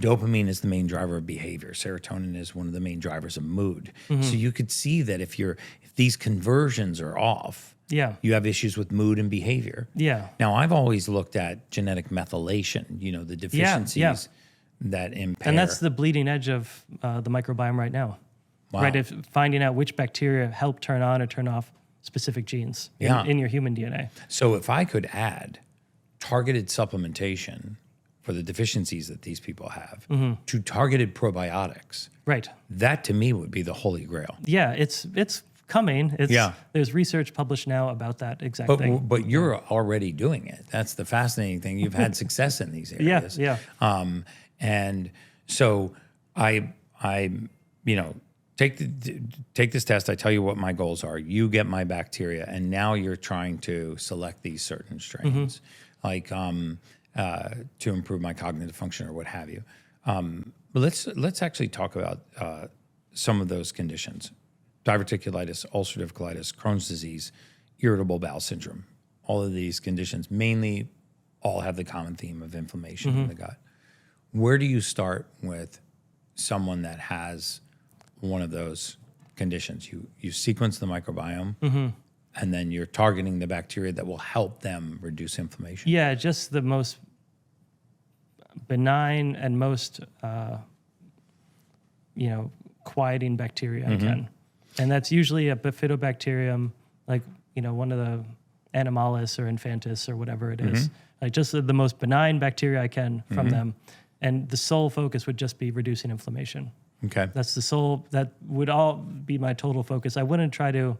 Dopamine is the main driver of behavior. Serotonin is one of the main drivers of mood. So you could see that if these conversions are off, you have issues with mood and behavior. Yeah. Now, I've always looked at genetic methylation, the deficiencies that impair. And that's the bleeding edge of the microbiome right now. Wow. Right? If finding out which bacteria help turn on or turn off specific genes in your human DNA. So if I could add targeted supplementation for the deficiencies that these people have to targeted probiotics, right? That to me would be the holy grail. Yeah, it's coming. There's research published now about that exact thing. But you're already doing it. That's the fascinating thing. You've had success in these areas. And so I take this test. I tell you what my goals are. You get my bacteria, and now you're trying to select these certain strains, to improve my cognitive function or what have you. But let's actually talk about some of those conditions. Diverticulitis, ulcerative colitis, Crohn's disease, irritable bowel syndrome. All of these conditions mainly all have the common theme of inflammation in the gut. Where do you start with someone that has one of those conditions? You sequence the microbiome, and then you're targeting the bacteria that will help them reduce inflammation. Yeah, just the most benign and most, quieting bacteria I can. And that's usually a bifidobacterium, like, one of the Animalis or Infantis or whatever it is. Like just the most benign bacteria I can from them. And the sole focus would just be reducing inflammation. Okay. That would all be my total focus. I wouldn't try to,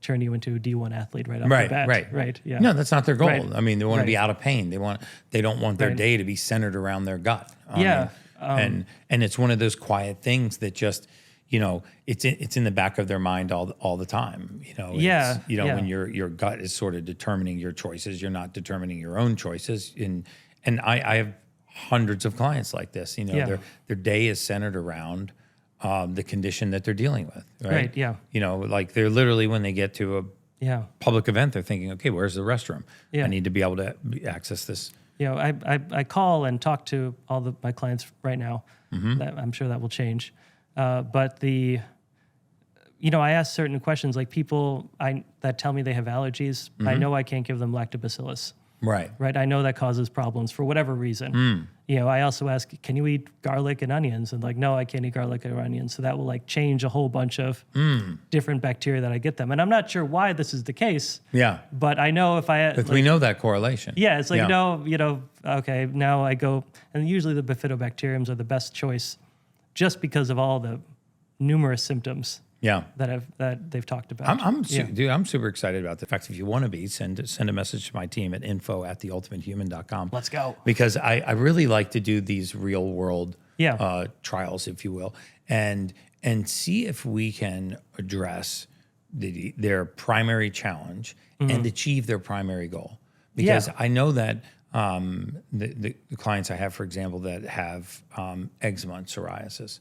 turn you into a D1 athlete right off the bat. Right. Yeah. No, that's not their goal. Right. I mean, they want to be Right. out of pain. They don't want their day to be centered around their gut. And it's one of those quiet things that just, it's in the back of their mind all the time. When your gut is sort of determining your choices, you're not determining your own choices. And I have hundreds of clients like this. Their day is centered around the condition that they're dealing with. Right. Yeah. Like they're literally, when they get to Yeah. public event, they're thinking, okay, where's the restroom? Yeah. I need to be able to access this. I call and talk to all my clients right now. I'm sure that will change. But I ask certain questions, like people that tell me they have allergies. I know I can't give them lactobacillus. Right. Right. I know that causes problems for whatever reason. I also ask, can you eat garlic and onions? And like, no, I can't eat garlic or onions. So that will like change a whole bunch of different bacteria that I get them. And I'm not sure why this is the case. Yeah. But I know if I... But we know that correlation. Yeah. It's like, okay, now I go... And usually the bifidobacteriums are the best choice just because of all the numerous symptoms that they've talked about. Dude, I'm super excited about the fact. If you want to be, send a message to my team at info@theultimatehuman.com. Let's go. Because I really like to do these real world trials, if you will, and see if we can address their primary challenge and achieve their primary goal. Because I know that the clients I have, for example, that have eczema and psoriasis,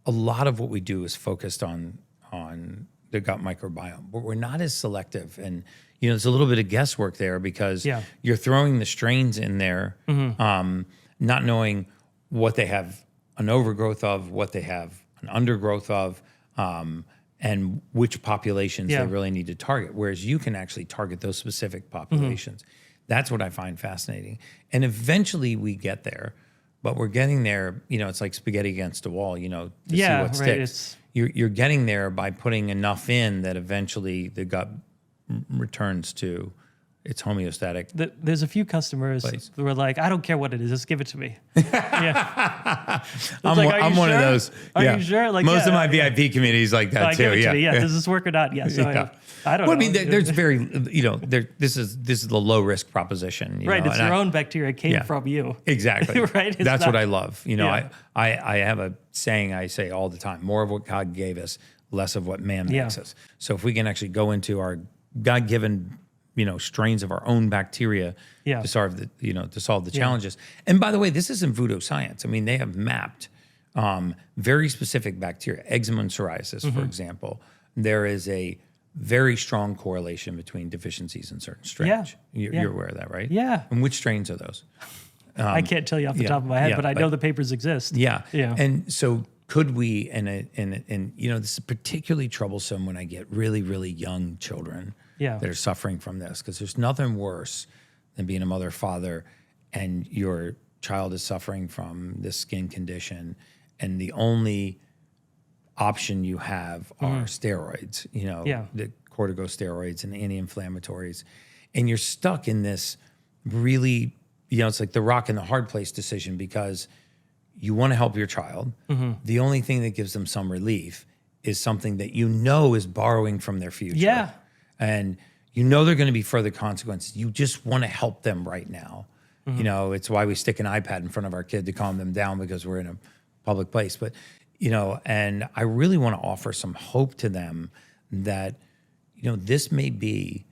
a lot of what we do is focused on the gut microbiome, but we're not as selective. And, there's a little bit of guesswork there because you're throwing the strains in there, not knowing what they have an overgrowth of, what they have an undergrowth of, and which populations they really need to target. Whereas you can actually target those specific populations. That's what I find fascinating. And eventually we get there. But we're getting there, it's like spaghetti against a wall, to see what sticks. You're getting there by putting enough in that eventually the gut returns to its homeostatic. There's a few customers who are like, I don't care what it is, just give it to me. I'm one of those. Are you sure? Like, most of my VIP communities like that too. Does this work or not? Yeah. So I don't know. I mean, there's this is the low risk proposition. It's your own bacteria came from you. Exactly. Right. That's what I love. I have a saying I say all the time: more of what God gave us, less of what man makes us. So if we can actually go into our God-given strains of our own bacteria to solve the challenges. And by the way, this isn't voodoo science. I mean, they have mapped very specific bacteria, eczema and psoriasis, for example. There is a very strong correlation between deficiencies in certain strains. You're aware of that, right? Yeah. And which strains are those? I can't tell you off the top of my head, but I know the papers exist. Yeah. And so could we, and this is particularly troublesome when I get really, really young children that are suffering from this, because there's nothing worse than being a mother or father and your child is suffering from this skin condition and the only option you have are steroids, the corticosteroids and anti-inflammatories. And you're stuck in this really, it's like the rock and the hard place decision, because you want to help your child. The only thing that gives them some relief is something that is borrowing from their future. Yeah. And they're going to be further consequences. You just want to help them right now. It's why we stick an iPad in front of our kid to calm them down, because we're in a public place. But, and I really want to offer some hope to them that, this may be,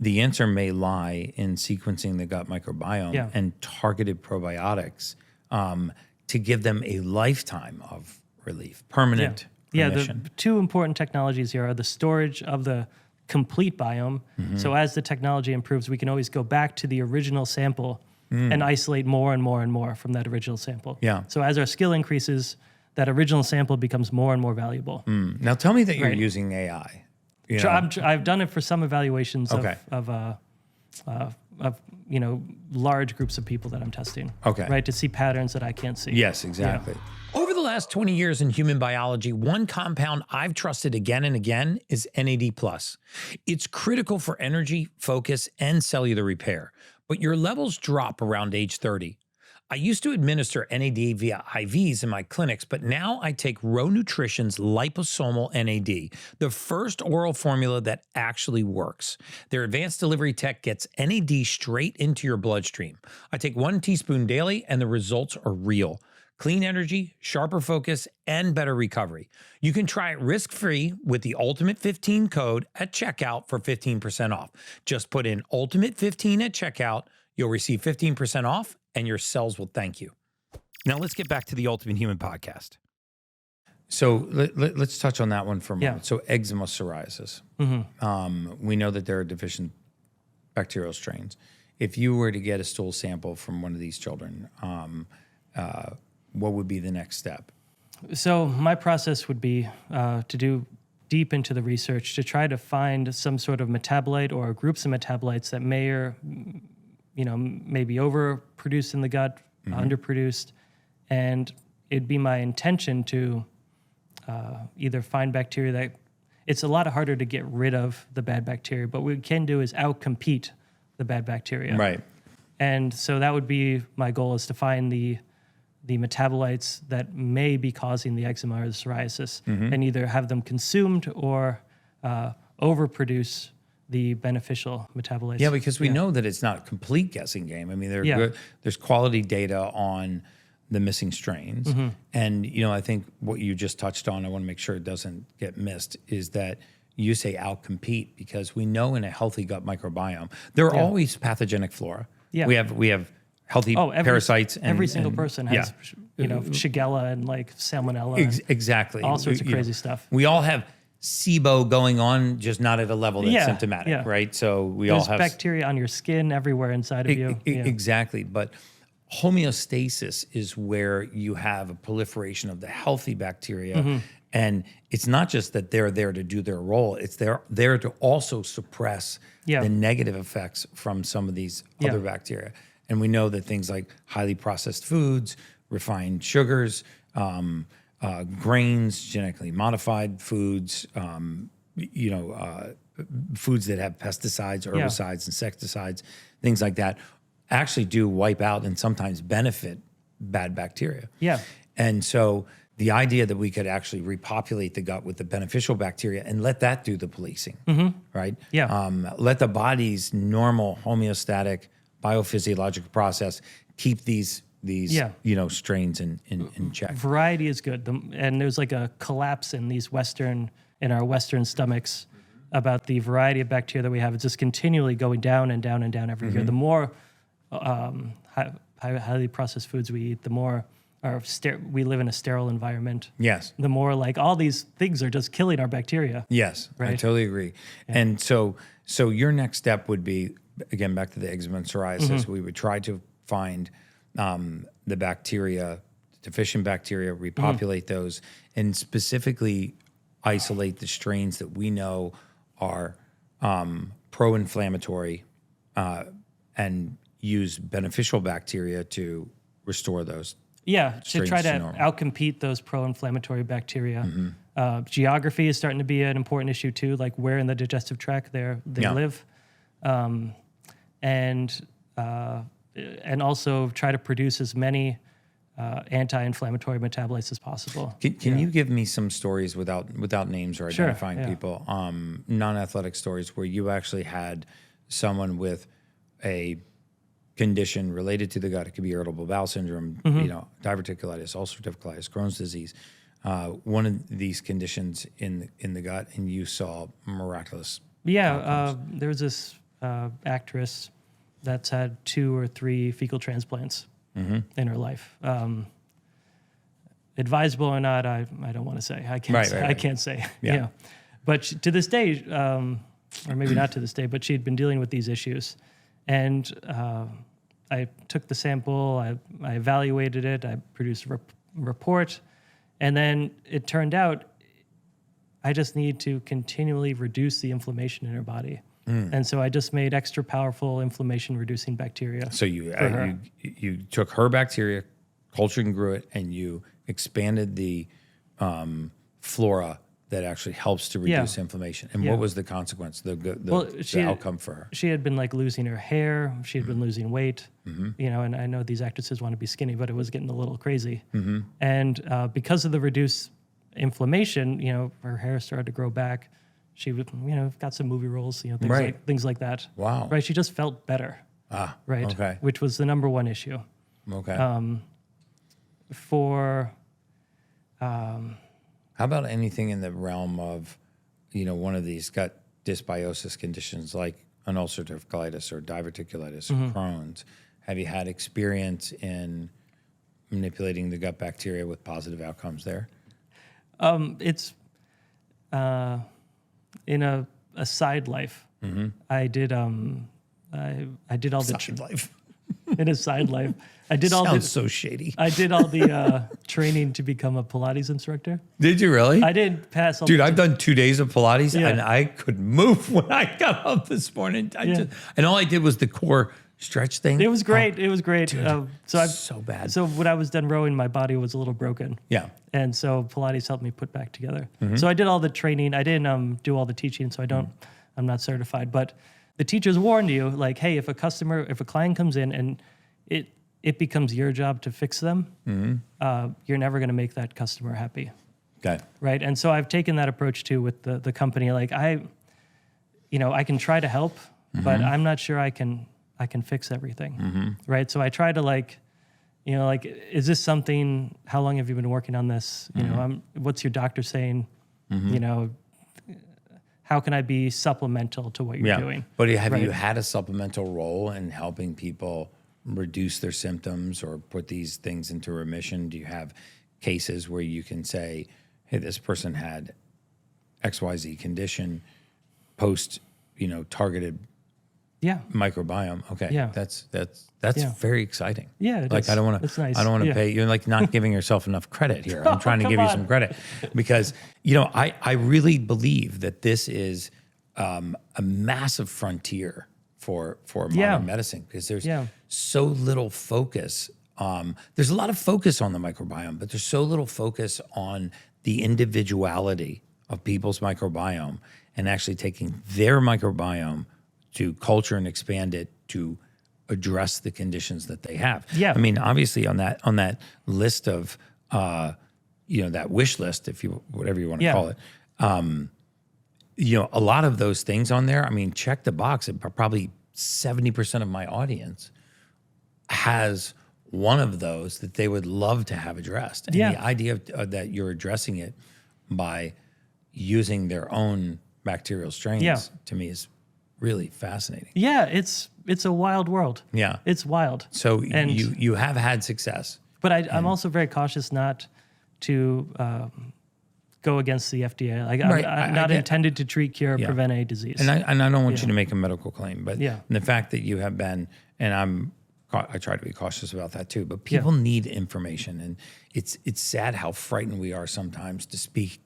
the answer may lie in sequencing the gut microbiome and targeted probiotics to give them a lifetime of relief, permanent remission. The two important technologies here are the storage of the complete biome. So as the technology improves, we can always go back to the original sample and isolate more and more and more from that original sample. Yeah. So as our skill increases, that original sample becomes more and more valuable. Now tell me that you're Right. using AI. You So know? I've done it for some evaluations Okay. of large groups of people that I'm testing. Okay. Right, to see patterns that I can't see. Yes, exactly. Over the last 20 years in human biology, one compound I've trusted again and again is NAD+. It's critical for energy, focus, and cellular repair, but your levels drop around age 30. I used to administer NAD via IVs in my clinics, but now I take Row Nutrition's liposomal NAD, the first oral formula that actually works. Their advanced delivery tech gets NAD straight into your bloodstream. I take 1 teaspoon daily, and the results are real. Clean energy, sharper focus, and better recovery. You can try it risk-free with the Ultimate 15 code at checkout for 15% off. Just put in Ultimate 15 at checkout. You'll receive 15% off, and your cells will thank you. Now let's get back to the Ultimate Human podcast. So let's touch on that one for a moment. Yeah. So eczema, psoriasis. We know that there are deficient bacterial strains. If you were to get a stool sample from one of these children, what would be the next step? So my process would be to do deep into the research to try to find some sort of metabolite or groups of metabolites that may be overproduced in the gut, underproduced, and it'd be my intention to either find bacteria that it's a lot harder to get rid of the bad bacteria, but what we can do is outcompete the bad bacteria. Right. And so that would be my goal, is to find the metabolites that may be causing the eczema or the psoriasis, and either have them consumed or overproduce the beneficial metabolites. Yeah, because we know that it's not a complete guessing game. I mean, there's quality data on the missing strains. And, I think what you just touched on, I want to make sure it doesn't get missed, is that you say outcompete, because we know in a healthy gut microbiome, there are always pathogenic flora. Yeah. We have healthy parasites. Every single person has, Shigella and like salmonella. Exactly. All sorts of crazy stuff. We all have SIBO going on, just not at a level that's symptomatic, right? So There's all have bacteria on your skin, everywhere inside of you. Exactly. But homeostasis is where you have a proliferation of the healthy bacteria. And it's not just that they're there to do their role, it's there to also suppress the negative effects from some of these other bacteria. And we know that things like highly processed foods, refined sugars, grains, genetically modified foods, foods that have pesticides, herbicides, insecticides, things like that, actually do wipe out and sometimes benefit bad bacteria. Yeah. And so the idea that we could actually repopulate the gut with the beneficial bacteria and let that do the policing, right? Yeah. Let the body's normal homeostatic biophysiological process keep these strains in check. Variety is good. And there's like a collapse in our Western stomachs about the variety of bacteria that we have. It's just continually going down and down and down every year. The more highly processed foods we eat, the more we live in a sterile environment. Yes. The more like all these things are just killing our bacteria. Yes, right? I totally agree. Yeah. And so your next step would be, again, back to the eczema and psoriasis, we would try to find the bacteria, deficient bacteria, repopulate those, and specifically isolate the strains that we know are pro-inflammatory, and use beneficial bacteria to restore those. Yeah, to try to normal. outcompete those pro-inflammatory bacteria. Geography is starting to be an important issue too, like where in the digestive tract they live, and also try to produce as many anti-inflammatory metabolites as possible. Can you give me some stories without names or identifying people, non-athletic stories where you actually had someone with a condition related to the gut? It could be irritable bowel syndrome, diverticulitis, ulcerative colitis, Crohn's disease, one of these conditions in the gut, and you saw miraculous outcomes. There was this actress that's had 2 or 3 fecal transplants in her life. Advisable or not, I don't want to say. I can't say. I can't say. Yeah. But to this day, or maybe not to this day, but she had been dealing with these issues. And I took the sample, I evaluated it, I produced a report, And then it turned out I just need to continually reduce the inflammation in her body. And so I just made extra powerful inflammation-reducing bacteria. So you took her bacteria, cultured and grew it, and you expanded the flora that actually helps to reduce inflammation. And what was the consequence, the outcome for her? She had been like losing her hair. She had been losing weight. You know, and I know these actresses want to be skinny, but it was getting a little crazy. And because of the reduced inflammation, you know, her hair started to grow back. She would, you know, got some movie roles, you know, things like that. Wow. Right. She just felt better. Right. Okay. Which was the number one issue. Okay. How about anything in the realm of, you know, one of these gut dysbiosis conditions like an ulcerative colitis or diverticulitis or Crohn's? Have you had experience in manipulating the gut bacteria with positive outcomes there? It's in a side life. I did I did all the Side life. in a side life. I did all Sounds so shady. I did all the training to become a Pilates instructor. Did you really? I did pass all Dude, I've done 2 days of Pilates Yeah. and I could move when I got up this morning. And all I did was the core stretch thing. It was great. It was great. So bad. So when I was done rowing, my body was a little broken. Yeah. And so Pilates helped me put back together. So I did all the training. I didn't do all the teaching, so I'm not certified. But the teachers warned you, like, hey, if a client comes in and it becomes your job to fix them, you're never going to make that customer happy. Okay. Right. And so I've taken that approach too with the company. Like I can try to help, but I'm not sure I can fix everything. Right. So I try to is this something, how long have you been working on this? You know, what's your doctor saying? You know, how can I be supplemental to what you're doing? But have you had a supplemental role in helping people reduce their symptoms or put these things into remission? Do you have cases where you can say, hey, this person had XYZ condition post, targeted microbiome? Okay. Yeah. That's very exciting. Yeah. I don't want to, it's nice. I don't want to pay, you're like not giving yourself enough credit here. I'm trying to give you some credit because, I really believe that this is a massive frontier for modern medicine because there's so little focus. There's a lot of focus on the microbiome, but there's so little focus on the individuality of people's microbiome and actually taking their microbiome to culture and expand it to address the conditions that they have. Yeah. I mean, obviously on that list of, that wish list, whatever you want to call it, a lot of those things on there, I mean, check the box. Probably 70% of my audience has one of those that they would love to have addressed. And the idea that you're addressing it by using their own bacterial strains to me is really fascinating. Yeah, it's a wild world. Yeah. It's wild. So you have had success. But I'm also very cautious not to go against the FDA. I'm not intended to treat, cure, prevent a disease. And I don't want you to make a medical claim, but Yeah. the fact that you have been, and I try to be cautious about that too, but people need information. And it's sad how frightened we are sometimes to speak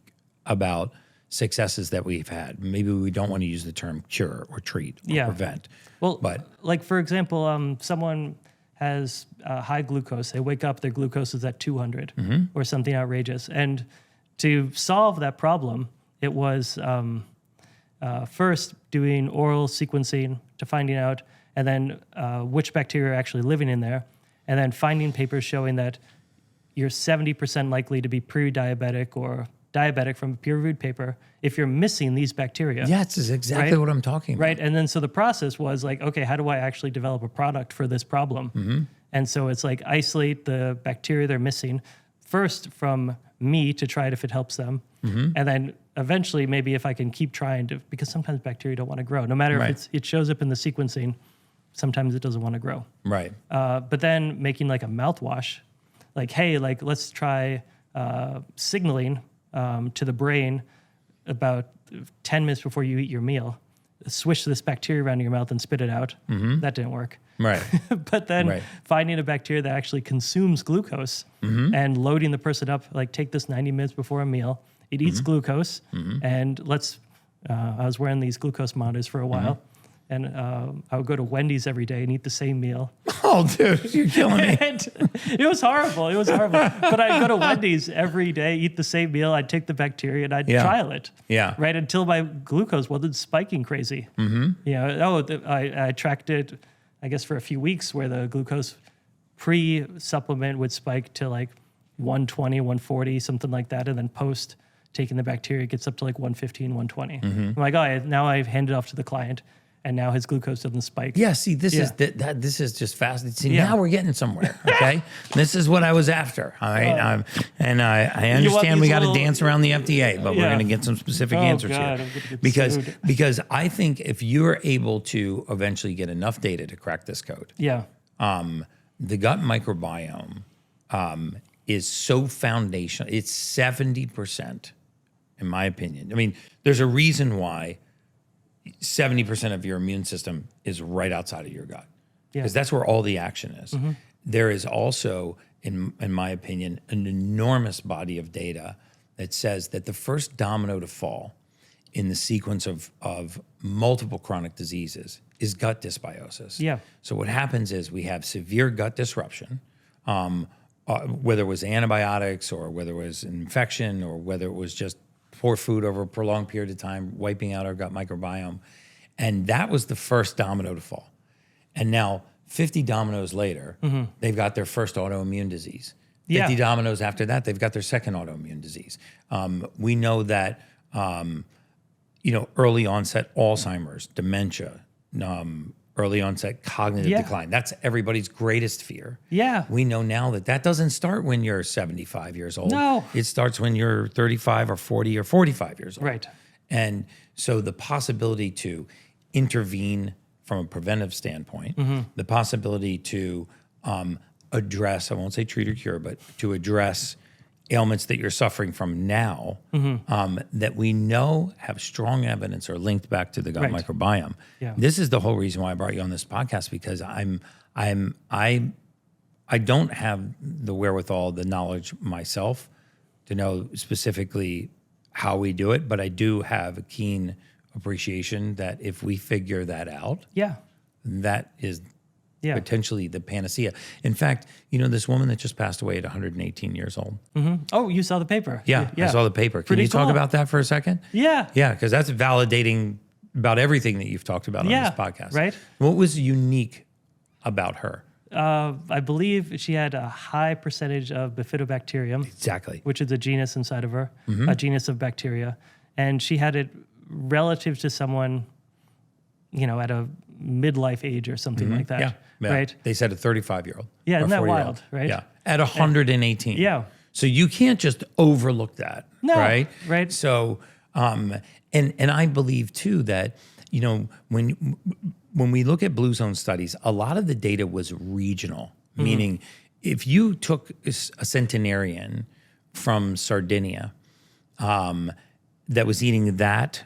about successes that we've had. Maybe we don't want to use the term cure or treat or prevent. Well, but like for example, someone has high glucose. They wake up, their glucose is at 200 or something outrageous. And to solve that problem, it was first doing oral sequencing to finding out, and then which bacteria are actually living in there, and then finding papers showing that you're 70% likely to be pre-diabetic or diabetic from a peer-reviewed paper if you're missing these bacteria. yeah, it's exactly what I'm talking about. Right. And then so the process was like, okay, how do I actually develop a product for this problem? And so it's like isolate the bacteria they're missing first from me to try it if it helps them. And then eventually maybe if I can keep trying to, because sometimes bacteria don't want to grow. No matter if it shows up in the sequencing, sometimes it doesn't want to grow. Right. But then making like a mouthwash, like, hey, like let's try signaling to the brain about 10 minutes before you eat your meal. Swish this bacteria around in your mouth and spit it out. That didn't work. Right. But then Right. finding a bacteria that actually consumes glucose and loading the person up, like take this 90 minutes before a meal, it eats glucose, and I was wearing these glucose monitors for a while, and I would go to Wendy's every day and eat the same meal. Oh, dude, you're killing me. And it was horrible. It was horrible. But I'd go to Wendy's every day, eat the same meal. I'd take the bacteria and I'd trial it. Yeah. Right, until my glucose wasn't spiking crazy. I tracked it, I guess, for a few weeks where the glucose pre-supplement would spike to like 120, 140, something like that. And then post taking the bacteria, it gets up to like 115, 120. I'm like, now I've handed off to the client. And now his glucose doesn't spike. Yeah, see, this is just fascinating. See, Yeah. now we're getting somewhere, okay? This is what I was after, all right? I understand we got to dance around the FDA, but we're going to get some specific answers God, here. I'm gonna get sued. Because I think if you're able to eventually get enough data to crack this code, Yeah. the gut microbiome is so foundational. It's 70%, in my opinion. I mean, there's a reason why 70% of your immune system is right outside of your gut, because that's where all the action is. There is also, in my opinion, an enormous body of data that says that the first domino to fall in the sequence of multiple chronic diseases is gut dysbiosis. Yeah. So what happens is we have severe gut disruption, whether it was antibiotics or whether it was an infection or whether it was just poor food over a prolonged period of time, wiping out our gut microbiome. And that was the first domino to fall. And now 50 dominoes later, they've got their first autoimmune disease. 50 dominoes after that, they've got their second autoimmune disease. We know that, early onset Alzheimer's, dementia, early onset cognitive decline. That's everybody's greatest fear. Yeah. We know now that doesn't start when you're 75 years old. No. It starts when you're 35 or 40 or 45 years old. Right. And so the possibility to intervene from a preventive standpoint, the possibility to address, I won't say treat or cure, but to address ailments that you're suffering from now that we know have strong evidence are linked back to the gut microbiome. Yeah. This is the whole reason why I brought you on this podcast, because I don't have the wherewithal, the knowledge myself to know specifically how we do it, but I do have a keen appreciation that if we figure that out, that is potentially the panacea. In fact, this woman that just passed away at 118 years old. Oh, you saw the paper. Yeah, I saw the paper. Can Pretty you talk cool. about that for a second? Yeah. Yeah, because that's validating about everything that you've talked about on this podcast. Right. What was unique about her? I believe she had a high percentage of Bifidobacterium, Exactly. which is a genus inside of her, a genus of bacteria. And she had it relative to someone, at a midlife age or something like that. Yeah. Right? They said a 35-year-old. Yeah, or isn't that 40-year-old. wild, right? Yeah. At 118. Yeah. So you can't just overlook that. No, Right? right. So, and I believe too that, when we look at blue zone studies, a lot of the data was regional, meaning if you took a centenarian from Sardinia that was eating that,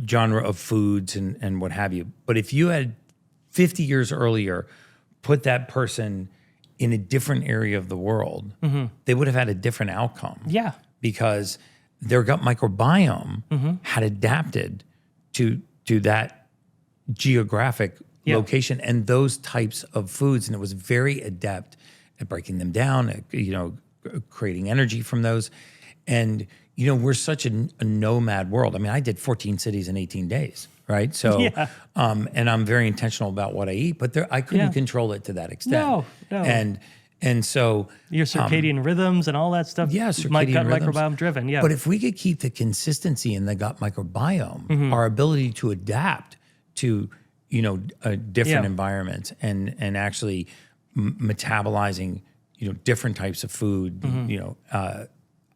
genre of foods and what have you, but if you had 50 years earlier put that person in a different area of the world, they would have had a different outcome. Yeah. Because their gut microbiome had adapted to that geographic location and those types of foods, and it was very adept at breaking them down, at, creating energy from those. And we're such a nomad world. I mean, I did 14 cities in 18 days, right? So, and I'm very intentional about what I eat, but I couldn't control it to that extent. No. And so Your circadian rhythms and all that stuff. Yeah, My circadian gut rhythms. microbiome driven. Yeah. But if we could keep the consistency in the gut microbiome, our ability to adapt to, different environments and actually metabolizing, different types of food,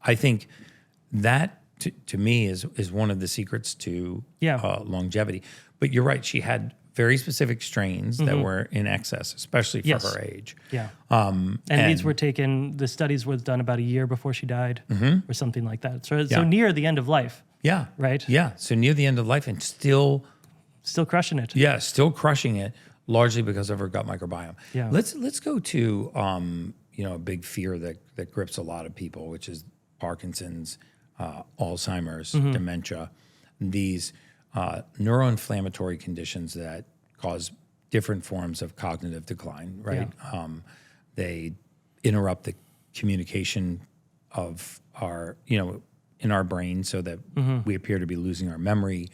I think that to me is one of the secrets to longevity. But you're right. She had very specific strains that were in excess, especially for her age. Yeah. And these were taken, the studies were done about a year before she died or something like that. So near the end of life. Yeah. Right? Yeah. So near the end of life and still still crushing it. Yeah, still crushing it, largely because of her gut microbiome. Yeah. Let's go to a big fear that grips a lot of people, which is Parkinson's, Alzheimer's, dementia, these neuroinflammatory conditions that cause different forms of cognitive decline, right? Yeah. They interrupt the communication of our, in our brain so that we appear to be losing our memory,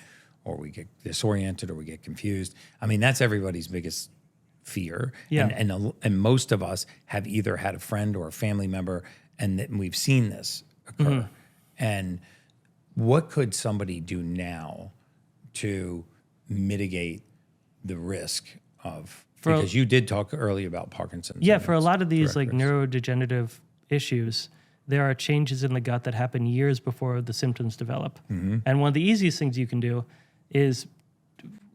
or we get disoriented, or we get confused. I mean, that's everybody's biggest fear. Yeah. And most of us have either had a friend or a family member, and we've seen this occur. And what could somebody do now to mitigate the risk of, because you did talk earlier about Parkinson's. Yeah, for a lot of these like neurodegenerative issues, there are changes in the gut that happen years before the symptoms develop. And one of the easiest things you can do is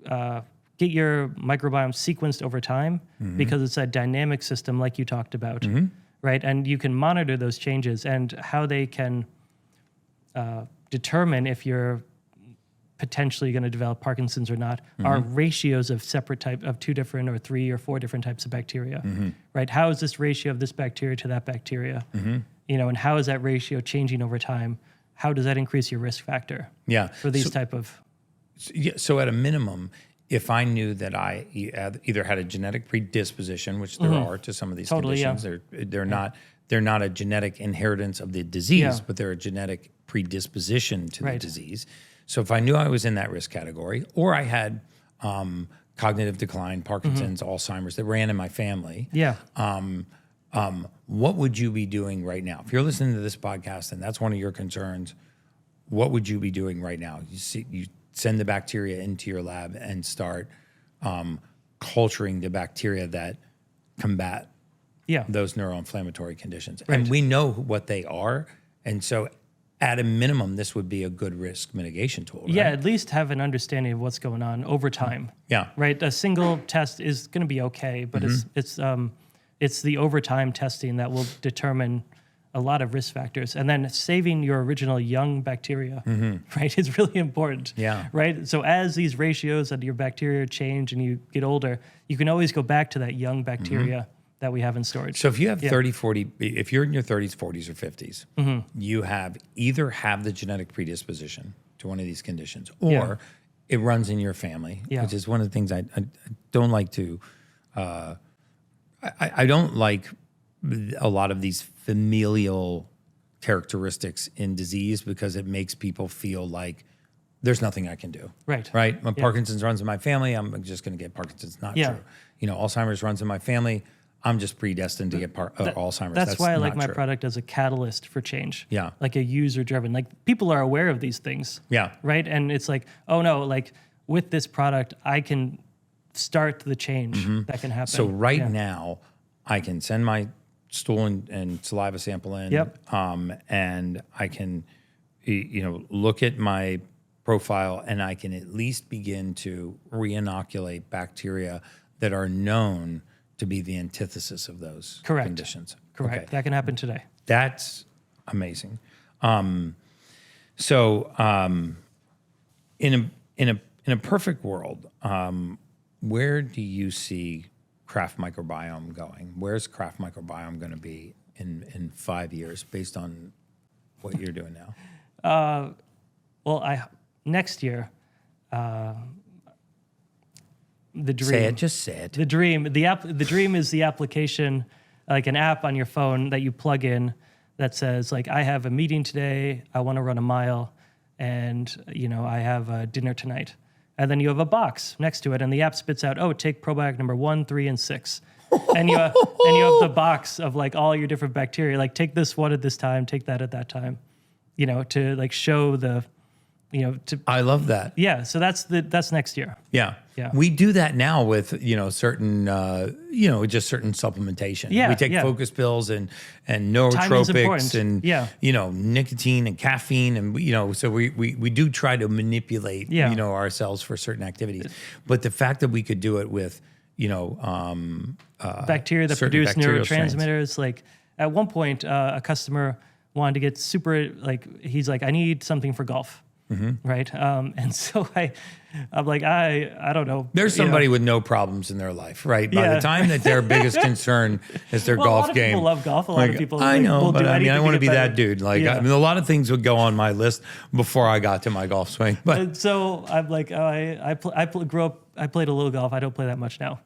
get your microbiome sequenced over time, because it's a dynamic system like you talked about, right? And you can monitor those changes and how they can determine if you're potentially going to develop Parkinson's or not are ratios of separate type of 2 different or 3 or 4 different types of bacteria, right? How is this ratio of this bacteria to that bacteria? And how is that ratio changing over time? How does that increase your risk factor? Yeah. For these type of... So at a minimum, if I knew that I either had a genetic predisposition, which there are to some of these conditions, they're not a genetic inheritance of the disease, but they're a genetic predisposition to the disease. So if I knew I was in that risk category, or I had cognitive decline, Parkinson's, Alzheimer's that ran in my family, what would you be doing right now? If you're listening to this podcast and that's one of your concerns, what would you be doing right now? You send the bacteria into your lab and start culturing the bacteria that combat those neuroinflammatory conditions. Right. And we know what they are. And so at a minimum, this would be a good risk mitigation tool, right? Yeah, at least have an understanding of what's going on over time. Yeah. Right? A single test is going to be okay, but it's the overtime testing that will determine a lot of risk factors. And then saving your original young bacteria, right, is really important. Yeah. Right? So as these ratios of your bacteria change and you get older, you can always go back to that young bacteria that we have in storage. So if you have 30, 40, if you're in your 30s, 40s, or 50s, you either have the genetic predisposition to one of these conditions, or it runs in your family, which is one of the things I don't like to, I don't like a lot of these familial characteristics in disease, because it makes people feel like there's nothing I can do. Right. Right? When Parkinson's runs in my family, I'm just going to get Parkinson's. Not true. Alzheimer's runs in my family, I'm just predestined to get Alzheimer's. That's why I like my true. product as a catalyst for change. Yeah. Like a user-driven. Like, people are aware of these things. Yeah. Right? And it's like, oh no, like with this product, I can start the change that can happen. So now, I can send my stool and saliva sample in, and I can, look at my profile, and I can at least begin to re-inoculate bacteria that are known to be the antithesis of those conditions. Correct. Okay. That can happen today. That's amazing. In a perfect world, where do you see Craft Microbiome going? Where's Craft Microbiome going to be in 5 years, based on what you're doing now? Next year, the dream. Say it. Just say it. The dream. The dream is the application, like an app on your phone that you plug in that says, like, I have a meeting today, I want to run a mile, and I have a dinner tonight. And then you have a box next to it, and the app spits out, take probiotic number 1, 3, and 6. And you have the box of like all your different bacteria. Like, take this one at this time, take that at that time. To like show the, I love that. Yeah. So that's next year. Yeah. Yeah. We do that now with, certain, just certain supplementation. Yeah. We take focus pills and neurotropics and, nicotine and caffeine. And, so we do try to manipulate, ourselves for certain activities. But the fact that we could do it with, bacteria that produce neurotransmitters. Strains. Like, at one point, a customer wanted to get super, like, he's like, I need something for golf. right? And so I'm like, I don't know. There's somebody with no problems in their life, right? By the time that their biggest concern is their Well, golf a lot of game. people love golf. A lot of people, I know, will but do I mean, I anything want to be get that better. dude. Like, I mean, a lot of things would go on my list before I got to my golf swing. But And so I'm like, grew up. I played a little golf. I don't play that much now.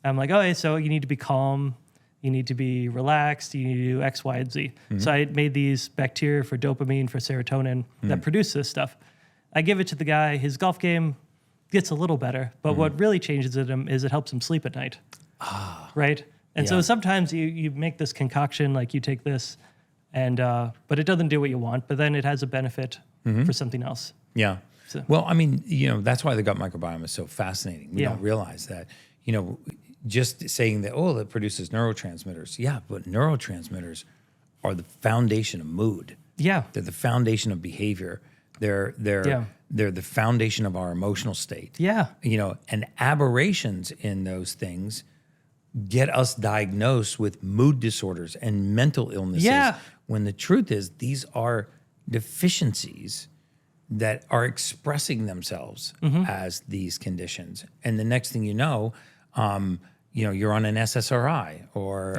I'm like, okay, so you need to be calm. You need to be relaxed. You need to do X, Y, and Z. So I made these bacteria for dopamine, for serotonin that produce this stuff. I give it to the guy. His golf game gets a little better, but what really changes him is it helps him sleep at night. Right? And so sometimes you make this concoction, like you take this, and but it doesn't do what you want, but then it has a benefit for something else. yeah. So- Well, I mean, that's why the gut microbiome is so fascinating. We don't realize that, just saying that, it produces neurotransmitters. Yeah, but neurotransmitters are the foundation of mood. Yeah. They're the foundation of behavior. They're the foundation of our emotional state. Yeah. And aberrations in those things get us diagnosed with mood disorders and mental illnesses. Yeah. When the truth is, these are deficiencies that are expressing themselves as these conditions. And the next thing you know, you're on an SSRI or,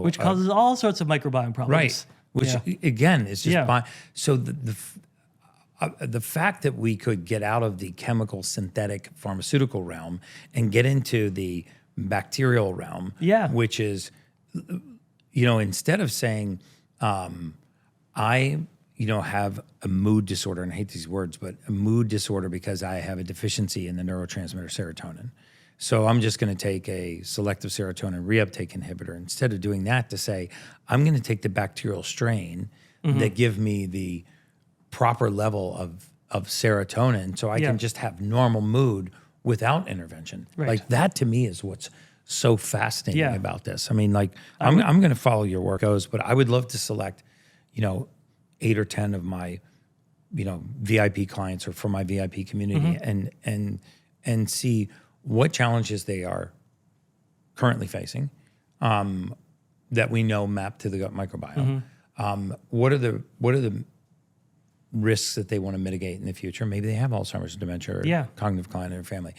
Which causes all sorts of microbiome problems. right. Which again is just so the fact that we could get out of the chemical synthetic pharmaceutical realm and get into the bacterial realm, which is, instead of saying, I have a mood disorder, and I hate these words, but a mood disorder because I have a deficiency in the neurotransmitter serotonin. So I'm just going to take a selective serotonin reuptake inhibitor. Instead of doing that, to say, I'm going to take the bacterial strain that give me the proper level of serotonin so I can just have normal mood without intervention. Right. Like that to me is what's so fascinating about this. I mean, like I'm going to follow your work goes, but I would love to select, 8 or 10 of my, VIP clients or for my VIP community and see what challenges they are currently facing that we know map to the gut microbiome. What are the risks that they want to mitigate in the future? Maybe they have Alzheimer's, dementia, or cognitive decline in their family.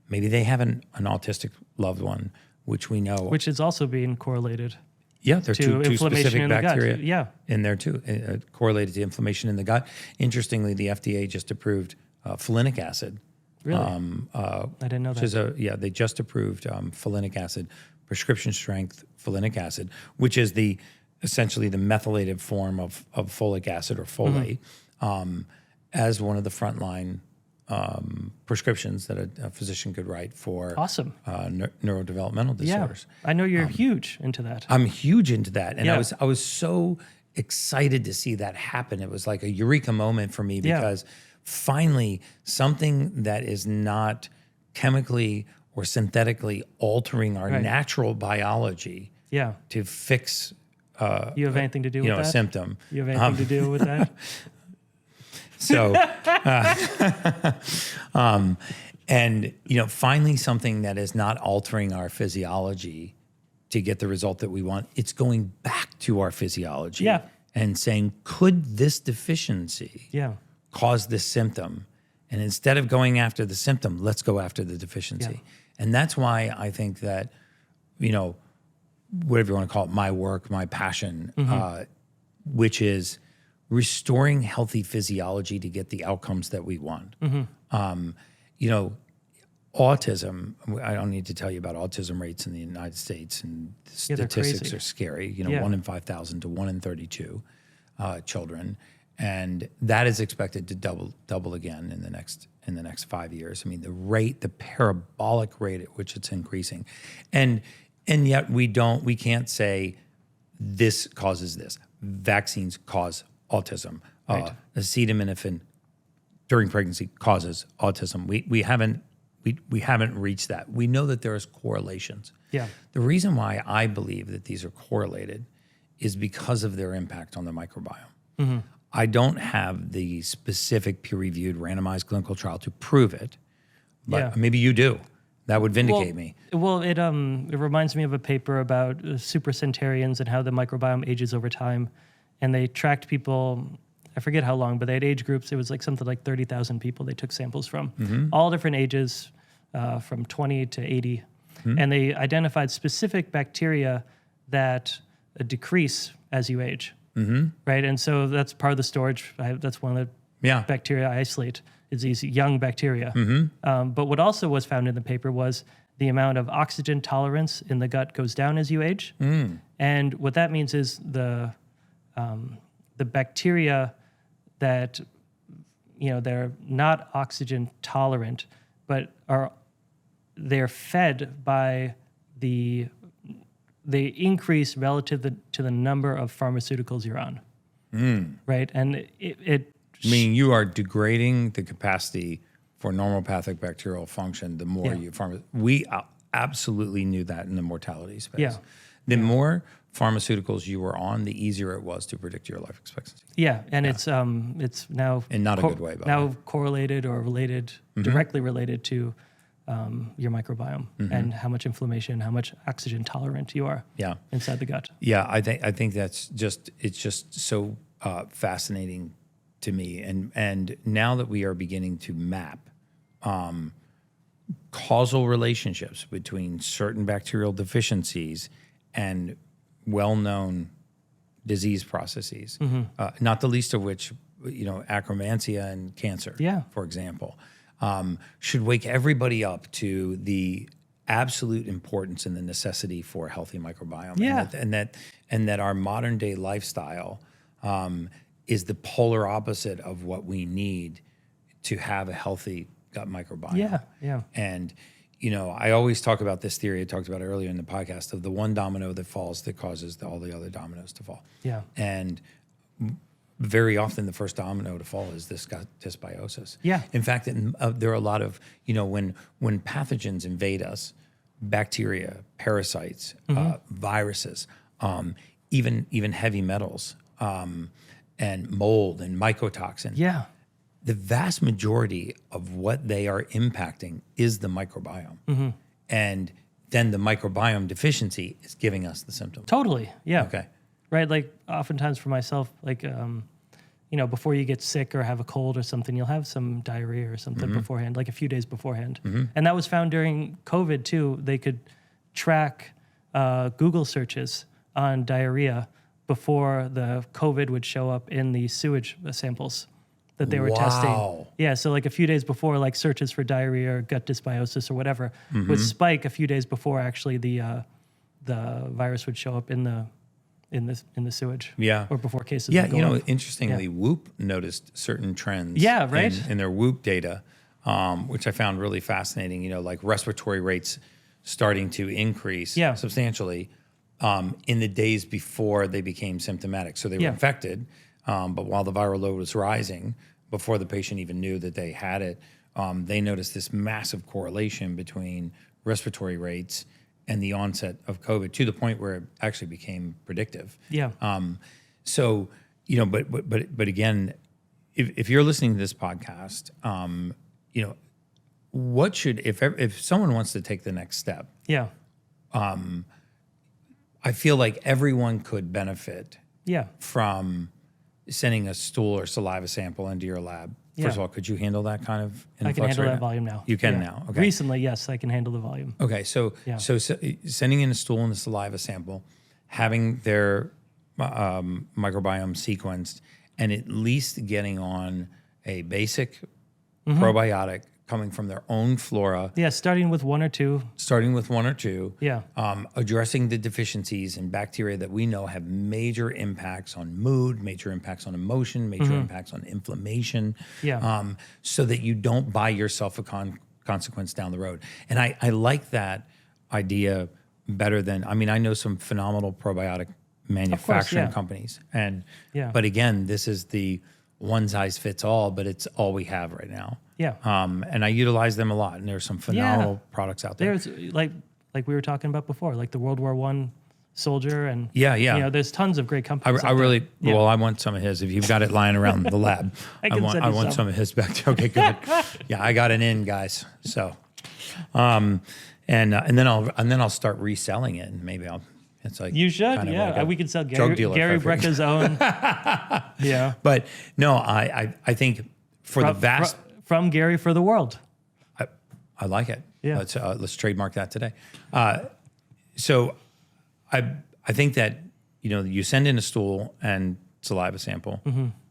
Maybe they have an autistic loved one, which we know. Which is also being correlated. Yeah, there are two specific in the bacteria gut. in there too, correlated to inflammation in the gut. Interestingly, the FDA just approved folinic acid. Really? I didn't know that. They just approved folinic acid, prescription strength folinic acid, which is essentially the methylated form of folic acid or folate, as one of the frontline prescriptions that a physician could write for neurodevelopmental disorders. I know you're huge into that. I'm huge into that, and I was so excited to see that happen. It was like a eureka moment for me because finally something that is not chemically or synthetically altering our natural biology to fix you have anything to do with that? A symptom. You have anything to do with that? So, finally something that is not altering our physiology to get the result that we want, it's going back to our physiology and saying, could this deficiency cause this symptom? And instead of going after the symptom, let's go after the deficiency. And that's why I think that, whatever you want to call it, my work, my passion, which is restoring healthy physiology to get the outcomes that we want. Autism, I don't need to tell you about autism rates in the United States, and the statistics are scary. 1 in 5,000 to 1 in 32 children. And that is expected to double again in the next 5 years. I mean, the parabolic rate at which it's increasing. And yet we right say this causes this. Vaccines cause autism. Acetaminophen during pregnancy causes autism. We haven't reached that. We know that there is correlations. The reason why I believe that these are correlated is because of their impact on the microbiome. I don't have the specific peer-reviewed randomized clinical trial to prove it, but maybe you do. That would vindicate me. Well, it reminds me of a paper about supercentenarians and how the microbiome ages over time. And they tracked people I forget how long, but they had age groups. It was like something like 30,000 people they took samples from, all different ages, from 20 to 80. And they identified specific bacteria that decrease as you age, right? And so that's part of the storage. That's one of the bacteria I isolate, is these young bacteria. But what also was found in the paper was the amount of oxygen tolerance in the gut goes down as you age. And what that means is the bacteria that, they're not oxygen tolerant, but they're fed by they increase relative to the number of pharmaceuticals you're on, right? And meaning you are degrading the capacity for normopathic bacterial function the more you we absolutely knew that in the mortality space. Yeah. The more pharmaceuticals you were on, the easier it was to predict your life expectancy. Yeah, and it's now in not a good way, by the way. Correlated or related, directly related to your microbiome and how much inflammation, how much oxygen tolerant you are inside the gut. Yeah, I think it's just so fascinating to me. And now that we are beginning to map causal relationships between certain bacterial deficiencies and well-known disease processes, not the least of which, acromantia and cancer, for example, should wake everybody up to the absolute importance and the necessity for a healthy microbiome. And that our modern day lifestyle is the polar opposite of what we need to have a healthy gut microbiome. And, I always talk about this theory I talked about earlier in the podcast of the one domino that falls that causes all the other dominoes to fall. And very often the first domino to fall is this gut dysbiosis. In fact, there are a lot of, when pathogens invade us, bacteria, parasites, viruses, even heavy metals, and mold and mycotoxin. The vast majority of what they are impacting is the microbiome. And then the microbiome deficiency is giving us the symptom. Totally. Yeah. Okay. Right. Like oftentimes for myself, like, before you get sick or have a cold or something, you'll have some diarrhea or something beforehand, like a few days beforehand. And that was found during COVID too. They could track Google searches on diarrhea before the COVID would show up in the sewage samples that they were testing. Yeah, so like a few days before, like searches for diarrhea or gut dysbiosis or whatever would spike a few days before actually the virus would show up in the sewage. Or before cases. Yeah, interestingly, Whoop noticed certain trends. In their Whoop data, which I found really fascinating. Like respiratory rates starting to increase substantially in the days before they became symptomatic. So they were infected, but while the viral load was rising, before the patient even knew that they had it, they noticed this massive correlation between respiratory rates and the onset of COVID to the point where it actually became predictive. So, but again, if you're listening to this podcast, what should, if someone wants to take the next step, I feel like everyone could benefit from sending a stool or saliva sample into your lab. First of all, could you handle that kind of influx? I can handle that volume now. You can now. Okay. Recently, yes, I can handle the volume. Okay, so sending in a stool and a saliva sample, having their microbiome sequenced, and at least getting on a basic probiotic coming from their own flora. Starting with one or two. Addressing the deficiencies in bacteria that we know have major impacts on mood, major impacts on emotion, major impacts on inflammation. So that you don't buy yourself a consequence down the road. And I like that idea better than, I know some phenomenal probiotic manufacturing companies. But again, this is the one size fits all, but it's all we have right now. And I utilize them a lot, and there's some phenomenal products out there. There's like we were talking about before, like the World War I soldier, and there's tons of great companies. I really well, I want some of his. If you've got it lying around the lab, I want some of his back there. Okay, good. I got it in, guys. So, and then I'll start reselling it, and maybe I'll It's like You should, kind of yeah. like a We could sell drug Gary dealer for free. Brecka's own. Yeah. But no, I think for the vast, from Gary for the world. I like it. Yeah. Let's trademark that today. So I think that, you send in a stool and saliva sample,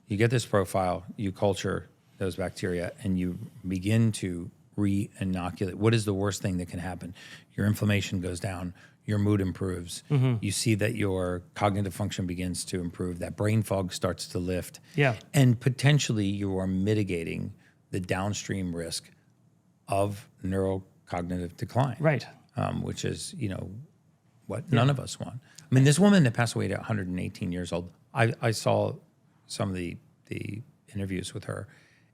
you get this profile, you culture those bacteria, and you begin to re-inoculate. What is the worst thing that can happen? Your inflammation goes down, your mood improves, you see that your cognitive function begins to improve, that brain fog starts to lift, and potentially you are mitigating the downstream risk of neurocognitive decline, Right. Which is, what none of us want. I mean, this woman that passed away at 118 years old, I saw some of the interviews with her,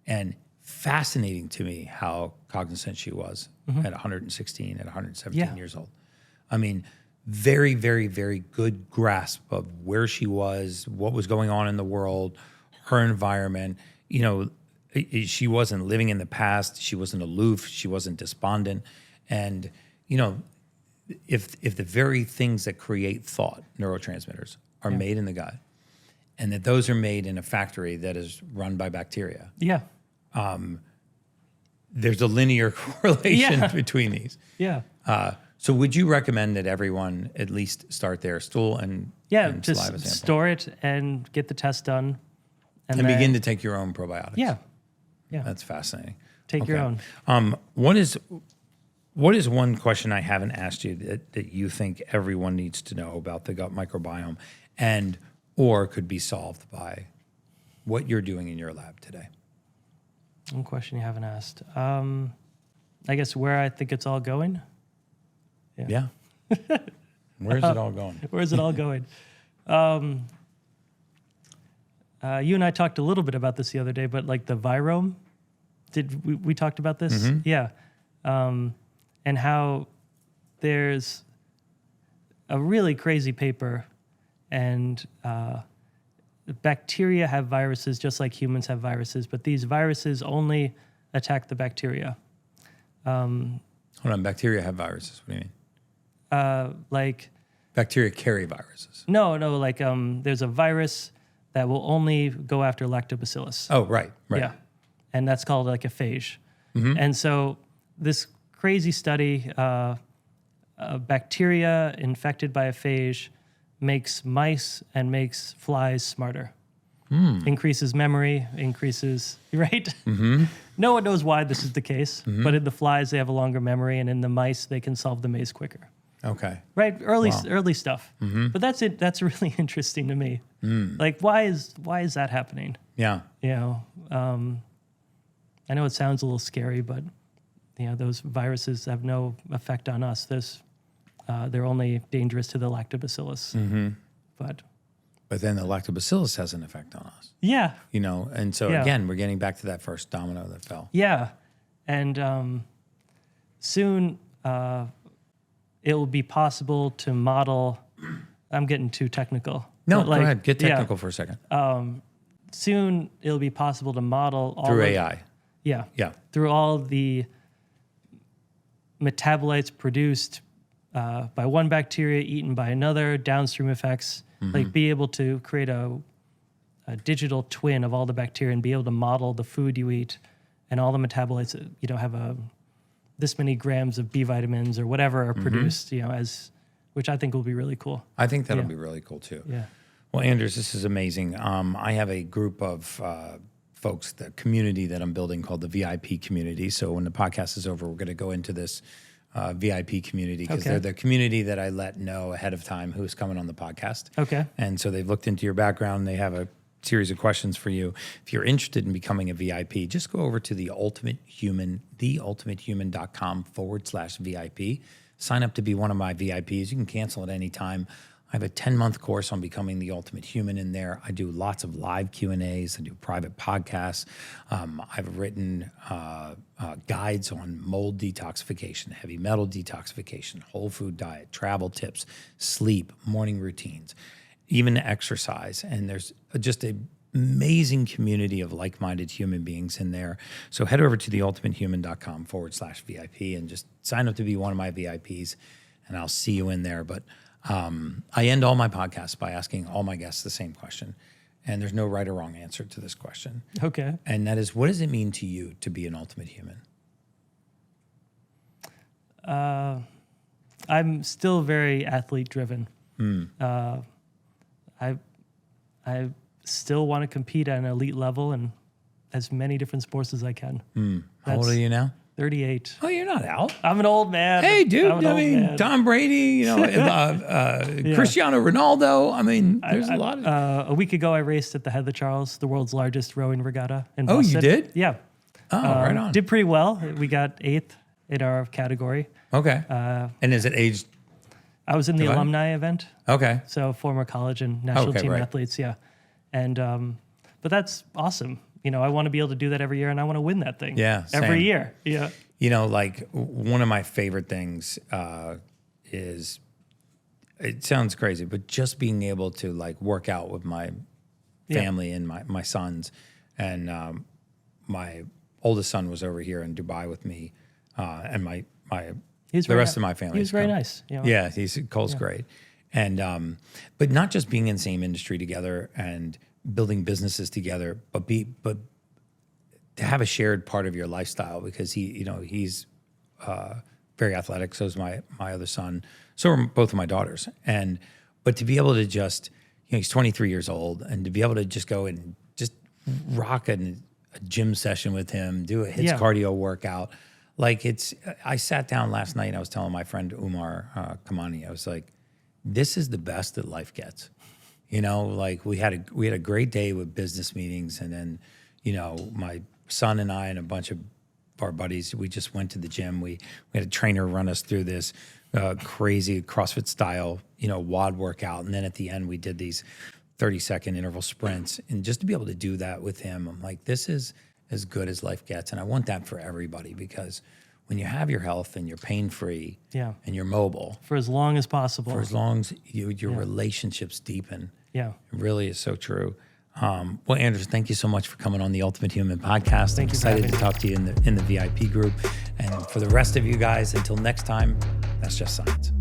and fascinating to me how cognizant she was at 116, at 117 years old. I mean, very, very, very good grasp of where she was, what was going on in the world, her environment. She wasn't living in the past. She wasn't aloof. She wasn't despondent. And, if the very things that create thought, neurotransmitters, are made in the gut, and that those are made in a factory that is run by bacteria, there's a linear correlation between these. Yeah. So would you recommend that everyone at least start their stool and Just saliva sample? store it and get the test done. And then, begin to take your own probiotics. Yeah. That's fascinating. Take your own. What is one question I haven't asked you that you think everyone needs to know about the gut microbiome, or could be solved by what you're doing in your lab today? One question you haven't asked. I guess where I think it's all going. Yeah. Where's it all going? Where's it all going? You and I talked a little bit about this the other day, but like the virome, we talked about this? Yeah. And how there's a really crazy paper, and bacteria have viruses just like humans have viruses, but these viruses only attack the bacteria. Hold on, bacteria have viruses. What do you mean? Like Bacteria carry viruses. no, like there's a virus that will only go after lactobacillus. Oh, right. Yeah, and that's called like a phage. And so this crazy study, bacteria infected by a phage makes mice and makes flies smarter. Increases memory, right? No one knows why this is the case, but in the flies, they have a longer memory, and in the mice, they can solve the maze quicker. Okay. Right? Early stuff. But that's it. That's really interesting to me. Like, why is that happening? Yeah. I know it sounds a little scary, but those viruses have no effect on us. They're only dangerous to the lactobacillus. But then the lactobacillus has an effect on us. Yeah. And so again, we're getting back to that first domino that fell. Yeah. And soon it will be possible to model. I'm getting too technical. No, go ahead. Get technical for a second. Soon it'll be possible to model all through AI. Yeah. Yeah. Through all the metabolites produced by one bacteria, eaten by another, downstream effects, like be able to create a digital twin of all the bacteria and be able to model the food you eat and all the metabolites, have this many grams of B vitamins or whatever are produced, which I think will be really cool. I think that'll be really cool too. Yeah. Well, Anders, this is amazing. I have a group of folks, the community that I'm building called the VIP community. So when the podcast is over, we're going to go into this VIP community because they're the community that I let know ahead of time who's coming on the podcast. Okay. And so they've looked into your background. They have a series of questions for you. If you're interested in becoming a VIP, just go over to theultimatehuman.com/VIP. Sign up to be one of my VIPs. You can cancel at any time. I have a 10-month course on becoming the ultimate human in there. I do lots of live Q&As. I do private podcasts. I've written guides on mold detoxification, heavy metal detoxification, whole food diet, travel tips, sleep, morning routines, even exercise. And there's just an amazing community of like-minded human beings in there. So head over to theultimatehuman.com/VIP and just sign up to be one of my VIPs, and I'll see you in there. But I end all my podcasts by asking all my guests the same question. And there's no right or wrong answer to this question. Okay. And that is, what does it mean to you to be an ultimate human? I'm still very athlete driven. I still want to compete at an elite level in as many different sports as I can. How old are you now? 38. Oh, you're not out. I'm an old man. Hey, dude. I'm an old man. Tom Brady, Cristiano Ronaldo. I mean, there's a lot of... A week ago, I raced at the Heather Charles, the world's largest rowing regatta in Oh, Boston. you did? Yeah. Oh, right on. Did pretty well. We got 8th in our category. Okay. And is it aged? I was in the alumni event. Okay. So former college and national team athletes, yeah. And but that's awesome. I want to be able to do that every year, and I want to win that thing. Yeah, every same. year. Yeah. Like one of my favorite things is, it sounds crazy, but just being able to like work out with my family and my sons. And my oldest son was over here in Dubai with me, and the rest of my family. He was very nice. Yeah, Cole's great. And but not just being in the same industry together and building businesses together, but to have a shared part of your lifestyle, because he's very athletic. So is my other son. So are both of my daughters. But to be able to just, he's 23 years old, and to be able to just go and just rock a gym session with him, do a HIIT cardio workout. I sat down last night and I was telling my friend Umar Kamani, I was like, this is the best that life gets. We had a great day with business meetings, and then, my son and I and a bunch of our buddies, we just went to the gym. We had a trainer run us through this crazy CrossFit style, WOD workout. And then at the end, we did these 30-second interval sprints. And just to be able to do that with him, I'm like, this is as good as life gets. And I want that for everybody, because when you have your health and you're pain-free and you're mobile. For as long as possible. For as long as your relationships deepen. Yeah. It really is so true. Well, Anders, thank you so much for coming on the Ultimate Human podcast. I'm excited to talk to you in the VIP group. And for the rest of you guys, until next time, that's just science.